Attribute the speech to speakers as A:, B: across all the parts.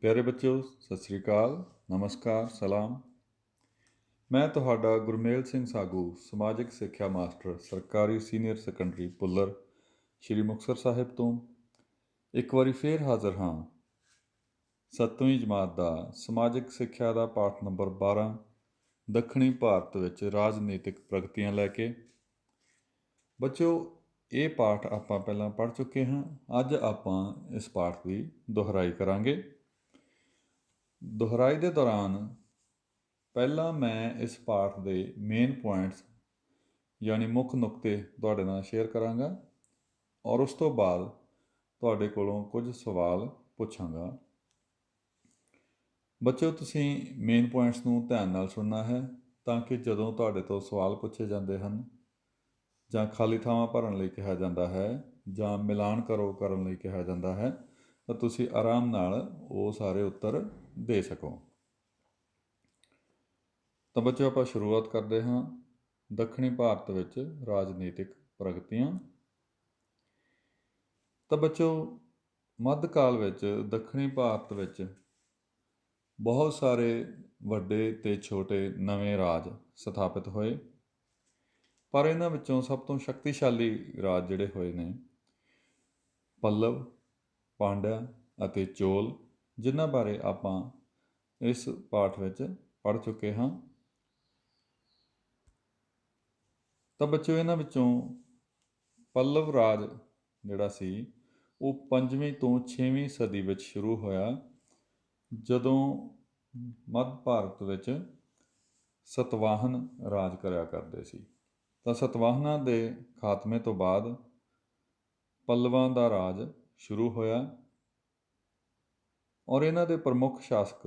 A: ਪਿਆਰੇ ਬੱਚਿਓ, ਸਤਿ ਸ੍ਰੀ ਅਕਾਲ, ਨਮਸਕਾਰ, ਸਲਾਮ। ਮੈਂ ਤੁਹਾਡਾ ਗੁਰਮੇਲ ਸਿੰਘ ਸਾਗੂ, ਸਮਾਜਿਕ ਸਿੱਖਿਆ ਮਾਸਟਰ, ਸਰਕਾਰੀ ਸੀਨੀਅਰ ਸੈਕੰਡਰੀ ਭੁੱਲਰ, ਸ਼੍ਰੀ ਮੁਕਤਸਰ ਸਾਹਿਬ ਤੋਂ ਇੱਕ ਵਾਰੀ ਫੇਰ ਹਾਜ਼ਰ ਹਾਂ। 7ਵੀਂ ਜਮਾਤ ਦਾ ਸਮਾਜਿਕ ਸਿੱਖਿਆ ਦਾ ਪਾਠ ਨੰਬਰ 12 ਦੱਖਣੀ ਭਾਰਤ ਵਿੱਚ ਰਾਜਨੀਤਿਕ ਪ੍ਰਗਤੀਆਂ ਲੈ ਕੇ। ਬੱਚਿਓ, ਇਹ ਪਾਠ ਆਪਾਂ ਪਹਿਲਾਂ ਪੜ੍ਹ ਚੁੱਕੇ ਹਾਂ। ਅੱਜ ਆਪਾਂ ਇਸ ਪਾਠ ਦੀ ਦੁਹਰਾਈ ਕਰਾਂਗੇ। ਦੁਹਰਾਈ ਦੇ ਦੌਰਾਨ ਪਹਿਲਾਂ ਮੈਂ ਇਸ ਪਾਠ ਦੇ ਮੇਨ ਪੁਆਇੰਟਸ ਯਾਨੀ ਮੁੱਖ ਨੁਕਤੇ ਤੁਹਾਡੇ ਨਾਲ ਸ਼ੇਅਰ ਕਰਾਂਗਾ ਔਰ ਉਸ ਤੋਂ ਬਾਅਦ ਤੁਹਾਡੇ ਕੋਲੋਂ ਕੁਝ ਸਵਾਲ ਪੁੱਛਾਂਗਾ। ਬੱਚਿਓ, ਤੁਸੀਂ ਮੇਨ ਪੁਆਇੰਟਸ ਨੂੰ ਧਿਆਨ ਨਾਲ ਸੁਣਨਾ ਹੈ ਤਾਂ ਕਿ ਜਦੋਂ ਤੁਹਾਡੇ ਤੋਂ ਸਵਾਲ ਪੁੱਛੇ ਜਾਂਦੇ ਹਨ ਜਾਂ ਖਾਲੀ ਥਾਵਾਂ ਭਰਨ ਲਈ ਕਿਹਾ ਜਾਂਦਾ ਹੈ ਜਾਂ ਮਿਲਾਨ ਕਰਨ ਲਈ ਕਿਹਾ ਜਾਂਦਾ ਹੈ ਤਾਂ ਤੁਸੀਂ ਆਰਾਮ ਨਾਲ ਉਹ ਸਾਰੇ ਉੱਤਰ ਦੇ ਸਕੋ। ਤਾਂ ਬੱਚਿਓ, ਆਪਾਂ ਸ਼ੁਰੂਆਤ ਕਰਦੇ ਹਾਂ। ਦੱਖਣੀ ਭਾਰਤ ਵਿੱਚ ਰਾਜਨੀਤਿਕ ਪ੍ਰਗਤੀਆਂ। ਤਾਂ ਬੱਚਿਓ, ਮੱਧਕਾਲ ਵਿੱਚ ਦੱਖਣੀ ਭਾਰਤ ਵਿੱਚ ਬਹੁਤ ਸਾਰੇ ਵੱਡੇ ਅਤੇ ਛੋਟੇ ਨਵੇਂ ਰਾਜ ਸਥਾਪਿਤ ਹੋਏ, ਪਰ ਇਹਨਾਂ ਵਿੱਚੋਂ ਸਭ ਤੋਂ ਸ਼ਕਤੀਸ਼ਾਲੀ ਰਾਜ ਜਿਹੜੇ ਹੋਏ ਨੇ ਪੱਲਵ, ਪਾਂਡਿਆ ਅਤੇ ਚੋਲ, ਜਿਨ੍ਹਾਂ ਬਾਰੇ ਆਪਾਂ ਇਸ ਪਾਠ ਵਿੱਚ ਪੜ੍ਹ ਚੁੱਕੇ ਹਾਂ। ਤਾਂ ਬੱਚਿਓ, ਇਹਨਾਂ ਵਿੱਚੋਂ ਪੱਲਵ ਰਾਜ ਜਿਹੜਾ ਸੀ ਉਹ 5ਵੀਂ ਤੋਂ 6ਵੀਂ ਸਦੀ ਵਿੱਚ ਸ਼ੁਰੂ ਹੋਇਆ, ਜਦੋਂ ਮੱਧ ਭਾਰਤ ਵਿੱਚ ਸਤਵਾਹਨ ਰਾਜ ਕਰਿਆ ਕਰਦੇ ਸੀ। ਤਾਂ ਸਤਵਾਹਨਾਂ ਦੇ ਖਾਤਮੇ ਤੋਂ ਬਾਅਦ ਪੱਲਵਾਂ ਦਾ ਰਾਜ ਸ਼ੁਰੂ ਹੋਇਆ ਔਰ ਇਹਨਾਂ ਦੇ ਪ੍ਰਮੁੱਖ ਸ਼ਾਸਕ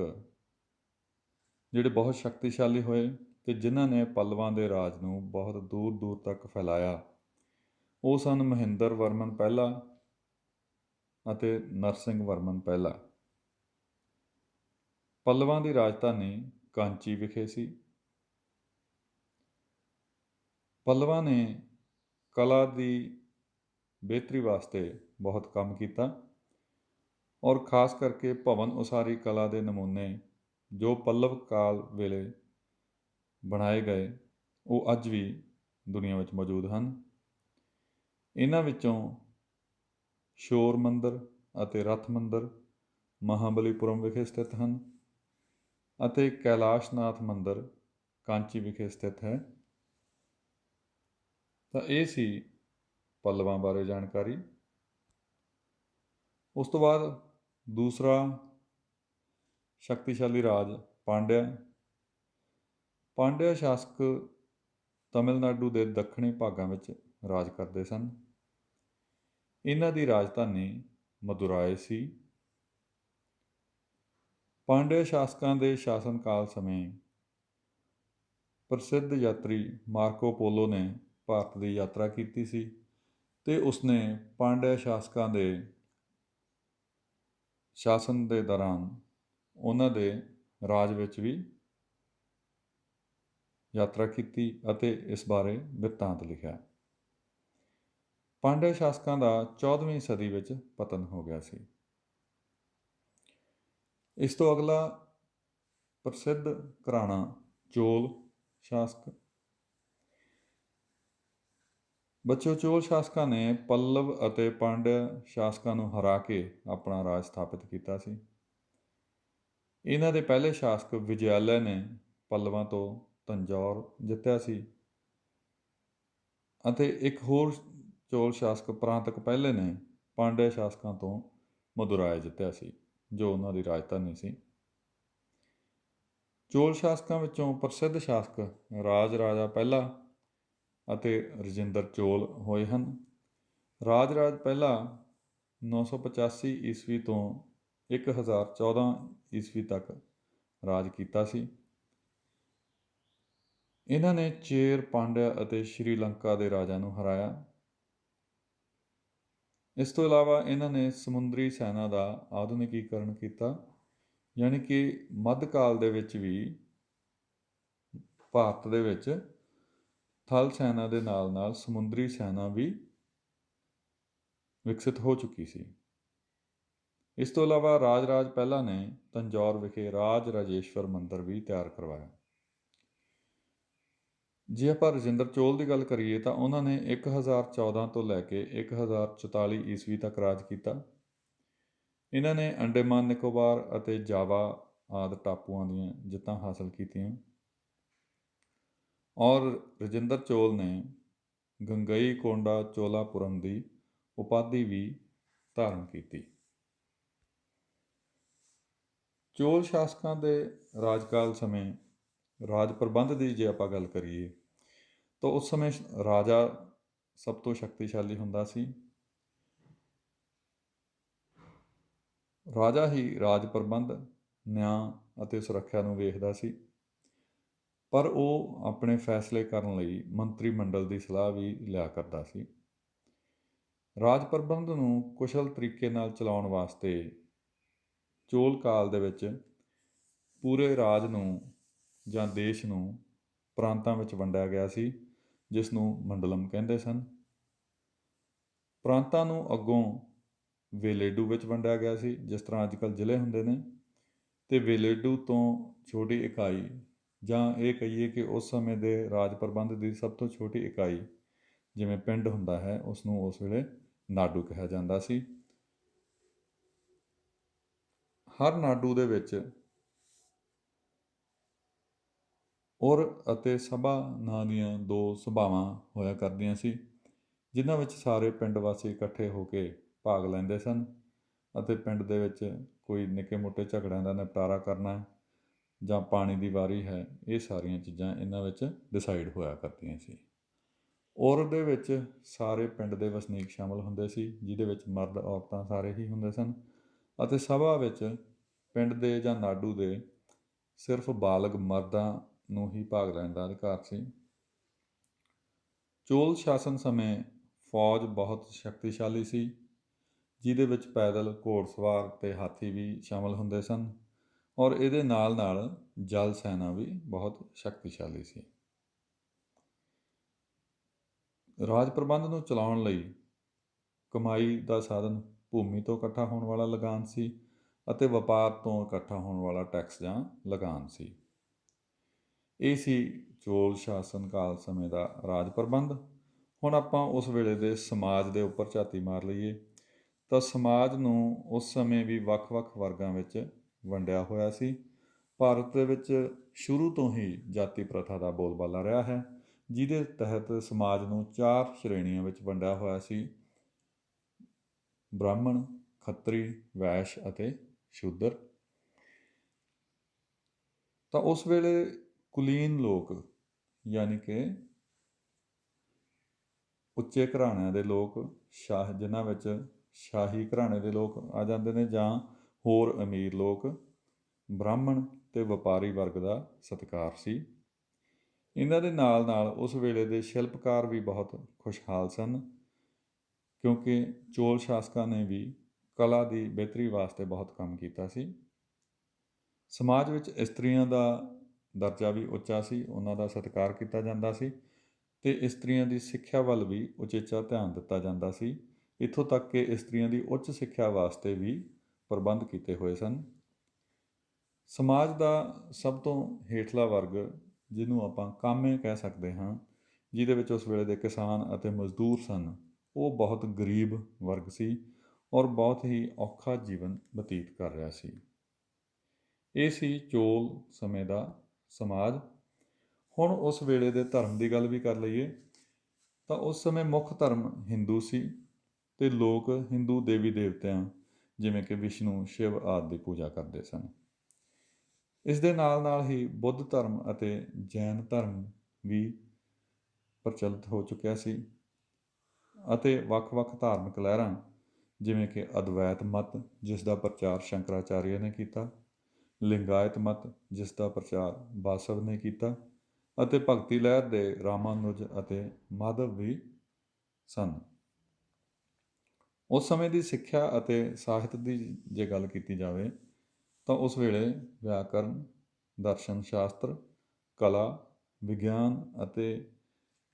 A: ਜਿਹੜੇ ਬਹੁਤ ਸ਼ਕਤੀਸ਼ਾਲੀ ਹੋਏ ਅਤੇ ਜਿਨ੍ਹਾਂ ਨੇ ਪੱਲਵਾਂ ਦੇ ਰਾਜ ਨੂੰ ਬਹੁਤ ਦੂਰ ਦੂਰ ਤੱਕ ਫੈਲਾਇਆ, ਉਹ ਸਨ ਮਹਿੰਦਰ ਵਰਮਨ ਪਹਿਲਾ ਅਤੇ ਨਰਸਿੰਘ ਵਰਮਨ ਪਹਿਲਾ। ਪੱਲਵਾਂ ਦੀ ਰਾਜਧਾਨੀ ਕਾਂਚੀ ਵਿਖੇ ਸੀ। ਪੱਲਵਾਂ ਨੇ ਕਲਾ ਦੀ ਬਿਹਤਰੀ ਵਾਸਤੇ ਬਹੁਤ ਕੰਮ ਕੀਤਾ ਔਰ ਖ਼ਾਸ ਕਰਕੇ ਭਵਨ ਉਸਾਰੀ ਕਲਾ ਦੇ ਨਮੂਨੇ ਜੋ ਪੱਲਵ ਕਾਲ ਵੇਲੇ ਬਣਾਏ ਗਏ ਉਹ ਅੱਜ ਵੀ ਦੁਨੀਆ ਵਿੱਚ ਮੌਜੂਦ ਹਨ। ਇਹਨਾਂ ਵਿੱਚੋਂ ਸ਼ੋਰ ਮੰਦਰ ਅਤੇ ਰਥ ਮੰਦਰ ਮਹਾਬਲੀਪੁਰਮ ਵਿਖੇ ਸਥਿਤ ਹਨ ਅਤੇ ਕੈਲਾਸ਼ਨਾਥ ਮੰਦਰ ਕਾਂਚੀ ਵਿਖੇ ਸਥਿਤ ਹੈ। ਤਾਂ ਇਹ ਸੀ ਪੱਲਵਾਂ ਬਾਰੇ ਜਾਣਕਾਰੀ। ਉਸ ਤੋਂ ਬਾਅਦ ਦੂਸਰਾ ਸ਼ਕਤੀਸ਼ਾਲੀ ਰਾਜ ਪਾਂਡਿਆ ਸ਼ਾਸਕ ਤਮਿਲਨਾਡੂ ਦੇ ਦੱਖਣੀ ਭਾਗਾਂ ਵਿੱਚ ਰਾਜ ਕਰਦੇ ਸਨ। ਇਹਨਾਂ ਦੀ ਰਾਜਧਾਨੀ ਮਦੁਰਾਈ ਸੀ। ਪਾਂਡਿਆ ਸ਼ਾਸਕਾਂ ਦੇ ਸ਼ਾਸਨ ਕਾਲ ਸਮੇਂ ਪ੍ਰਸਿੱਧ ਯਾਤਰੀ ਮਾਰਕੋ ਪੋਲੋ ਨੇ ਭਾਰਤ ਦੀ ਯਾਤਰਾ ਕੀਤੀ ਸੀ ਅਤੇ ਉਸਨੇ ਪਾਂਡਿਆ ਸ਼ਾਸਕਾਂ ਦੇ ਸ਼ਾਸਨ ਦੇ ਦੌਰਾਨ ਉਹਨਾਂ ਦੇ ਰਾਜ ਵਿੱਚ ਵੀ ਯਾਤਰਾ ਕੀਤੀ ਅਤੇ ਇਸ ਬਾਰੇ ਬਿਰਤਾਂਤ ਲਿਖਿਆ। ਪਾਂਡਿਆ ਸ਼ਾਸਕਾਂ ਦਾ 14ਵੀਂ ਸਦੀ ਵਿੱਚ ਪਤਨ ਹੋ ਗਿਆ ਸੀ। ਇਸ ਤੋਂ ਅਗਲਾ ਪ੍ਰਸਿੱਧ ਘਰਾਣਾ ਚੋਲ ਸ਼ਾਸਕ। ਬੱਚਿਓ, ਚੋਲ ਸ਼ਾਸਕਾਂ ਨੇ ਪੱਲਵ ਅਤੇ ਪਾਂਡਿਆ ਸ਼ਾਸਕਾਂ ਨੂੰ ਹਰਾ ਕੇ ਆਪਣਾ ਰਾਜ ਸਥਾਪਿਤ ਕੀਤਾ ਸੀ। ਇਹਨਾਂ ਦੇ ਪਹਿਲੇ ਸ਼ਾਸਕ ਵਿਜੈਆਲਯ ਨੇ ਪੱਲਵਾਂ ਤੋਂ ਤੰਜੌਰ ਜਿੱਤਿਆ ਸੀ ਅਤੇ ਇੱਕ ਹੋਰ ਚੋਲ ਸ਼ਾਸਕ ਪਰਾਂਤਕ ਪਹਿਲੇ ਨੇ ਪਾਂਡਿਆ ਸ਼ਾਸਕਾਂ ਤੋਂ ਮਦੁਰਾਈ ਜਿੱਤਿਆ ਸੀ, ਜੋ ਉਹਨਾਂ ਦੀ ਰਾਜਧਾਨੀ ਸੀ। ਚੋਲ ਸ਼ਾਸਕਾਂ ਵਿੱਚੋਂ ਪ੍ਰਸਿੱਧ ਸ਼ਾਸਕ ਰਾਜ ਰਾਜਾ ਪਹਿਲਾ ਅਤੇ ਰਜਿੰਦਰ ਚੋਲ ਹੋਏ ਹਨ। ਰਾਜ ਪਹਿਲਾ 985 ਈਸਵੀ ਤੋਂ 1014 ਈਸਵੀ ਤੱਕ ਰਾਜ ਕੀਤਾ ਸੀ। ਇਹਨਾਂ ਨੇ ਚੇਰ, ਪਾਂਡਿਆ ਅਤੇ ਸ਼੍ਰੀਲੰਕਾ ਦੇ ਰਾਜਿਆਂ ਨੂੰ ਹਰਾਇਆ। ਇਸ ਤੋਂ ਇਲਾਵਾ ਇਹਨਾਂ ਨੇ ਸਮੁੰਦਰੀ ਸੈਨਾ ਦਾ ਆਧੁਨਿਕੀਕਰਨ ਕੀਤਾ, ਯਾਨੀ ਕਿ ਮੱਧਕਾਲ ਦੇ ਵਿੱਚ ਵੀ ਭਾਰਤ ਦੇ ਵਿੱਚ ਥਲ ਸੈਨਾ ਦੇ ਨਾਲ ਨਾਲ ਸਮੁੰਦਰੀ ਸੈਨਾ ਵੀ ਵਿਕਸਿਤ ਹੋ ਚੁੱਕੀ ਸੀ। ਇਸ ਤੋਂ ਇਲਾਵਾ ਰਾਜ ਪਹਿਲਾ ਨੇ ਤੰਜੌਰ ਵਿਖੇ ਰਾਜ ਰਾਜੇਸ਼ਵਰ ਮੰਦਰ ਵੀ ਤਿਆਰ ਕਰਵਾਇਆ। ਜੇ ਆਪਾਂ ਰਜਿੰਦਰ ਚੋਲ ਦੀ ਗੱਲ ਕਰੀਏ ਤਾਂ ਉਹਨਾਂ ਨੇ 1014 ਤੋਂ ਲੈ ਕੇ 1044 ਈਸਵੀ ਤੱਕ ਰਾਜ ਕੀਤਾ। ਇਹਨਾਂ ਨੇ ਅੰਡੇਮਾਨ ਨਿਕੋਬਾਰ ਅਤੇ ਜਾਵਾ ਆਦਿ ਟਾਪੂਆਂ ਦੀਆਂ ਜਿੱਤਾਂ ਹਾਸਲ ਕੀਤੀਆਂ। ਔਰ ਰਜਿੰਦਰ ਚੋਲ ਨੇ ਗੰਗਈ ਕੋਂਡਾ ਚੋਲਾਪੁਰਮ ਦੀ ਉਪਾਧੀ ਵੀ ਧਾਰਨ ਕੀਤੀ। ਚੋਲ ਸ਼ਾਸਕਾਂ ਦੇ ਰਾਜਕਾਲ ਸਮੇਂ ਰਾਜ ਪ੍ਰਬੰਧ ਦੀ ਜੇ ਆਪਾਂ ਗੱਲ ਕਰੀਏ ਤਾਂ ਉਸ ਸਮੇਂ ਰਾਜਾ ਸਭ ਤੋਂ ਸ਼ਕਤੀਸ਼ਾਲੀ ਹੁੰਦਾ ਸੀ। ਰਾਜਾ ਹੀ ਰਾਜ ਪ੍ਰਬੰਧ, ਨਿਆਂ ਅਤੇ ਸੁਰੱਖਿਆ ਨੂੰ ਵੇਖਦਾ ਸੀ, ਪਰ ਉਹ ਆਪਣੇ ਫੈਸਲੇ ਕਰਨ ਲਈ ਮੰਤਰੀ ਮੰਡਲ ਦੀ ਸਲਾਹ ਵੀ ਲਿਆ ਕਰਦਾ ਸੀ। ਰਾਜ ਪ੍ਰਬੰਧ ਨੂੰ ਕੁਸ਼ਲ ਤਰੀਕੇ ਨਾਲ ਚਲਾਉਣ ਵਾਸਤੇ ਚੋਲ ਕਾਲ ਦੇ ਵਿੱਚ ਪੂਰੇ ਰਾਜ ਨੂੰ ਜਾਂ ਦੇਸ਼ ਨੂੰ ਪ੍ਰਾਂਤਾਂ ਵਿੱਚ ਵੰਡਿਆ ਗਿਆ ਸੀ, ਜਿਸ ਨੂੰ ਮੰਡਲਮ ਕਹਿੰਦੇ ਸਨ। ਪ੍ਰਾਂਤਾਂ ਨੂੰ ਅੱਗੋਂ ਵੇਲੇਡੂ ਵਿੱਚ ਵੰਡਿਆ ਗਿਆ ਸੀ, ਜਿਸ ਤਰ੍ਹਾਂ ਅੱਜ ਕੱਲ੍ਹ ਜ਼ਿਲ੍ਹੇ ਹੁੰਦੇ ਨੇ, ਅਤੇ ਵੇਲੇਡੂ ਤੋਂ ਛੋਟੀ ਇਕਾਈ, ਜਾਂ ਇਹ ਕਹੀਏ ਕਿ ਉਸ ਸਮੇਂ ਦੇ ਰਾਜ ਪ੍ਰਬੰਧ ਦੀ ਸਭ ਤੋਂ ਛੋਟੀ ਇਕਾਈ ਜਿਵੇਂ ਪਿੰਡ ਹੁੰਦਾ ਹੈ, ਉਸ ਨੂੰ ਉਸ ਵੇਲੇ ਨਾਡੂ ਕਿਹਾ ਜਾਂਦਾ ਸੀ। ਹਰ ਨਾਡੂ ਦੇ ਵਿੱਚ ਔਰ ਅਤੇ ਸਭਾ ਨਾਂ ਦੀਆਂ 2 ਸਭਾਵਾਂ ਹੋਇਆ ਕਰਦੀਆਂ ਸੀ, ਜਿਨ੍ਹਾਂ ਵਿੱਚ ਸਾਰੇ ਪਿੰਡ ਵਾਸੀ ਇਕੱਠੇ ਹੋ ਕੇ ਭਾਗ ਲੈਂਦੇ ਸਨ ਅਤੇ ਪਿੰਡ ਦੇ ਵਿੱਚ ਕੋਈ ਨਿੱਕੇ ਮੋਟੇ ਝਗੜਿਆਂ ਦਾ ਨਿਪਟਾਰਾ ਕਰਨਾ ਜਾਂ ਪਾਣੀ ਦੀ ਵਾਰੀ ਹੈ, ਇਹ ਸਾਰੀਆਂ ਚੀਜ਼ਾਂ ਇਹਨਾਂ ਵਿੱਚ ਡਿਸਾਈਡ ਹੋਇਆ ਕਰਦੀਆਂ ਸੀ। ਔਰ ਦੇ ਵਿੱਚ ਸਾਰੇ ਪਿੰਡ ਦੇ ਵਸਨੀਕ ਸ਼ਾਮਲ ਹੁੰਦੇ ਸੀ, ਜਿਹਦੇ ਵਿੱਚ ਮਰਦ ਔਰਤਾਂ ਸਾਰੇ ਹੀ ਹੁੰਦੇ ਸਨ, ਅਤੇ ਸਭਾ ਵਿੱਚ ਪਿੰਡ ਦੇ ਜਾਂ ਨਾਡੂ ਦੇ ਸਿਰਫ ਬਾਲਗ ਮਰਦਾਂ ਨੂੰ ਹੀ ਭਾਗ ਲੈਣ ਦਾ ਅਧਿਕਾਰ ਸੀ। ਚੋਲ ਸ਼ਾਸਨ ਸਮੇਂ ਫੌਜ ਬਹੁਤ ਸ਼ਕਤੀਸ਼ਾਲੀ ਸੀ, ਜਿਹਦੇ ਵਿੱਚ ਪੈਦਲ, ਘੋੜਸਵਾਰ ਅਤੇ ਹਾਥੀ ਵੀ ਸ਼ਾਮਲ ਹੁੰਦੇ ਸਨ, ਔਰ ਇਹਦੇ ਨਾਲ ਨਾਲ ਜਲ ਸੈਨਾ ਵੀ ਬਹੁਤ ਸ਼ਕਤੀਸ਼ਾਲੀ ਸੀ। ਰਾਜ ਪ੍ਰਬੰਧ ਨੂੰ ਚਲਾਉਣ ਲਈ ਕਮਾਈ ਦਾ ਸਾਧਨ ਭੂਮੀ ਤੋਂ ਇਕੱਠਾ ਹੋਣ ਵਾਲਾ ਲਗਾਨ ਸੀ ਅਤੇ ਵਪਾਰ ਤੋਂ ਇਕੱਠਾ ਹੋਣ ਵਾਲਾ ਟੈਕਸ ਜਾਂ ਲਗਾਨ ਸੀ। ਇਹ ਸੀ ਚੋਲ ਸ਼ਾਸਨ ਕਾਲ ਸਮੇਂ ਦਾ ਰਾਜ ਪ੍ਰਬੰਧ। ਹੁਣ ਆਪਾਂ ਉਸ ਵੇਲੇ ਦੇ ਸਮਾਜ ਦੇ ਉੱਪਰ ਝਾਤੀ ਮਾਰ ਲਈਏ ਤਾਂ ਸਮਾਜ ਨੂੰ ਉਸ ਸਮੇਂ ਵੀ ਵੱਖ-ਵੱਖ ਵਰਗਾਂ ਵਿੱਚ ਵੰਡਿਆ ਹੋਇਆ ਸੀ। ਭਾਰਤ ਦੇ ਵਿੱਚ ਸ਼ੁਰੂ ਤੋਂ ਹੀ ਜਾਤੀ ਪ੍ਰਥਾ ਦਾ ਬੋਲਬਾਲਾ ਰਿਹਾ ਹੈ, ਜਿਹਦੇ ਤਹਿਤ ਸਮਾਜ ਨੂੰ 4 ਸ਼੍ਰੇਣੀਆਂ ਵਿੱਚ ਵੰਡਿਆ ਹੋਇਆ ਸੀ: ਬ੍ਰਾਹਮਣ, ਖੱਤਰੀ, ਵੈਸ਼ ਅਤੇ ਸ਼ੂਦਰ। ਤਾਂ ਉਸ ਵੇਲੇ ਕੁਲੀਨ ਲੋਕ, ਯਾਨੀ ਕਿ ਉੱਚੇ ਘਰਾਣਿਆਂ ਦੇ ਲੋਕ, ਜਿਨ੍ਹਾਂ ਵਿੱਚ ਸ਼ਾਹੀ ਘਰਾਣੇ ਦੇ ਲੋਕ ਆ ਜਾਂਦੇ ਨੇ, ਜਾਂ ਹੋਰ ਅਮੀਰ ਲੋਕ, ਬ੍ਰਾਹਮਣ ਅਤੇ ਵਪਾਰੀ ਵਰਗ ਦਾ ਸਤਿਕਾਰ ਸੀ। ਇਹਨਾਂ ਦੇ ਨਾਲ ਨਾਲ ਉਸ ਵੇਲੇ ਦੇ ਸ਼ਿਲਪਕਾਰ ਵੀ ਬਹੁਤ ਖੁਸ਼ਹਾਲ ਸਨ, ਕਿਉਂਕਿ ਚੋਲ ਸ਼ਾਸਕਾਂ ਨੇ ਵੀ ਕਲਾ ਦੀ ਬਿਹਤਰੀ ਵਾਸਤੇ ਬਹੁਤ ਕੰਮ ਕੀਤਾ ਸੀ। ਸਮਾਜ ਵਿੱਚ ਇਸਤਰੀਆਂ ਦਾ ਦਰਜਾ ਵੀ ਉੱਚਾ ਸੀ, ਉਹਨਾਂ ਦਾ ਸਤਿਕਾਰ ਕੀਤਾ ਜਾਂਦਾ ਸੀ, ਅਤੇ ਇਸਤਰੀਆਂ ਦੀ ਸਿੱਖਿਆ ਵੱਲ ਵੀ ਉਚੇਚਾ ਧਿਆਨ ਦਿੱਤਾ ਜਾਂਦਾ ਸੀ। ਇੱਥੋਂ ਤੱਕ ਕਿ ਇਸਤਰੀਆਂ ਦੀ ਉੱਚ ਸਿੱਖਿਆ ਵਾਸਤੇ ਵੀ ਪ੍ਰਬੰਧ ਕੀਤੇ ਹੋਏ ਸਨ। ਸਮਾਜ ਦਾ ਸਭ ਤੋਂ ਹੇਠਲਾ ਵਰਗ, ਜਿਹਨੂੰ ਆਪਾਂ ਕਾਮੇ ਕਹਿ ਸਕਦੇ ਹਾਂ, ਜਿਹਦੇ ਵਿੱਚ ਉਸ ਵੇਲੇ ਦੇ ਕਿਸਾਨ ਅਤੇ ਮਜ਼ਦੂਰ ਸਨ, ਉਹ ਬਹੁਤ ਗਰੀਬ ਵਰਗ ਸੀ ਔਰ ਬਹੁਤ ਹੀ ਔਖਾ ਜੀਵਨ ਬਤੀਤ ਕਰ ਰਿਹਾ ਸੀ। ਇਹ ਸੀ ਚੋਲ ਸਮੇਂ ਦਾ ਸਮਾਜ। ਹੁਣ ਉਸ ਵੇਲੇ ਦੇ ਧਰਮ ਦੀ ਗੱਲ ਵੀ ਕਰ ਲਈਏ ਤਾਂ ਉਸ ਸਮੇਂ ਮੁੱਖ ਧਰਮ ਹਿੰਦੂ ਸੀ, ਅਤੇ ਲੋਕ ਹਿੰਦੂ ਦੇਵੀ ਦੇਵਤਿਆਂ ਜਿਵੇਂ ਕਿ ਵਿਸ਼ਨੂੰ, ਸ਼ਿਵ ਆਦਿ ਦੀ ਪੂਜਾ ਕਰਦੇ ਸਨ। ਇਸ ਦੇ ਨਾਲ ਨਾਲ ਹੀ ਬੁੱਧ ਧਰਮ ਅਤੇ ਜੈਨ ਧਰਮ ਵੀ ਪ੍ਰਚਲਿਤ ਹੋ ਚੁੱਕਿਆ ਸੀ, ਅਤੇ ਵੱਖ-ਵੱਖ ਧਾਰਮਿਕ ਲਹਿਰਾਂ ਜਿਵੇਂ ਕਿ ਅਦਵੈਤ ਮਤ, ਜਿਸ ਦਾ ਪ੍ਰਚਾਰ ਸ਼ੰਕਰਾਚਾਰੀਆ ਨੇ ਕੀਤਾ, ਲਿੰਗਾਇਤ ਮਤ, ਜਿਸ ਦਾ ਪ੍ਰਚਾਰ ਬਾਸਵ ਨੇ ਕੀਤਾ, ਅਤੇ ਭਗਤੀ ਲਹਿਰ ਦੇ ਰਾਮਾਨੁਜ ਅਤੇ ਮਾਧਵ ਵੀ ਸਨ। ਉਸ ਸਮੇਂ ਦੀ ਸਿੱਖਿਆ ਅਤੇ ਸਾਹਿਤ ਦੀ ਜੇ ਗੱਲ ਕੀਤੀ ਜਾਵੇ ਤਾਂ ਉਸ ਵੇਲੇ ਵਿਆਕਰਨ, ਦਰਸ਼ਨ ਸ਼ਾਸਤਰ, ਕਲਾ, ਵਿਗਿਆਨ ਅਤੇ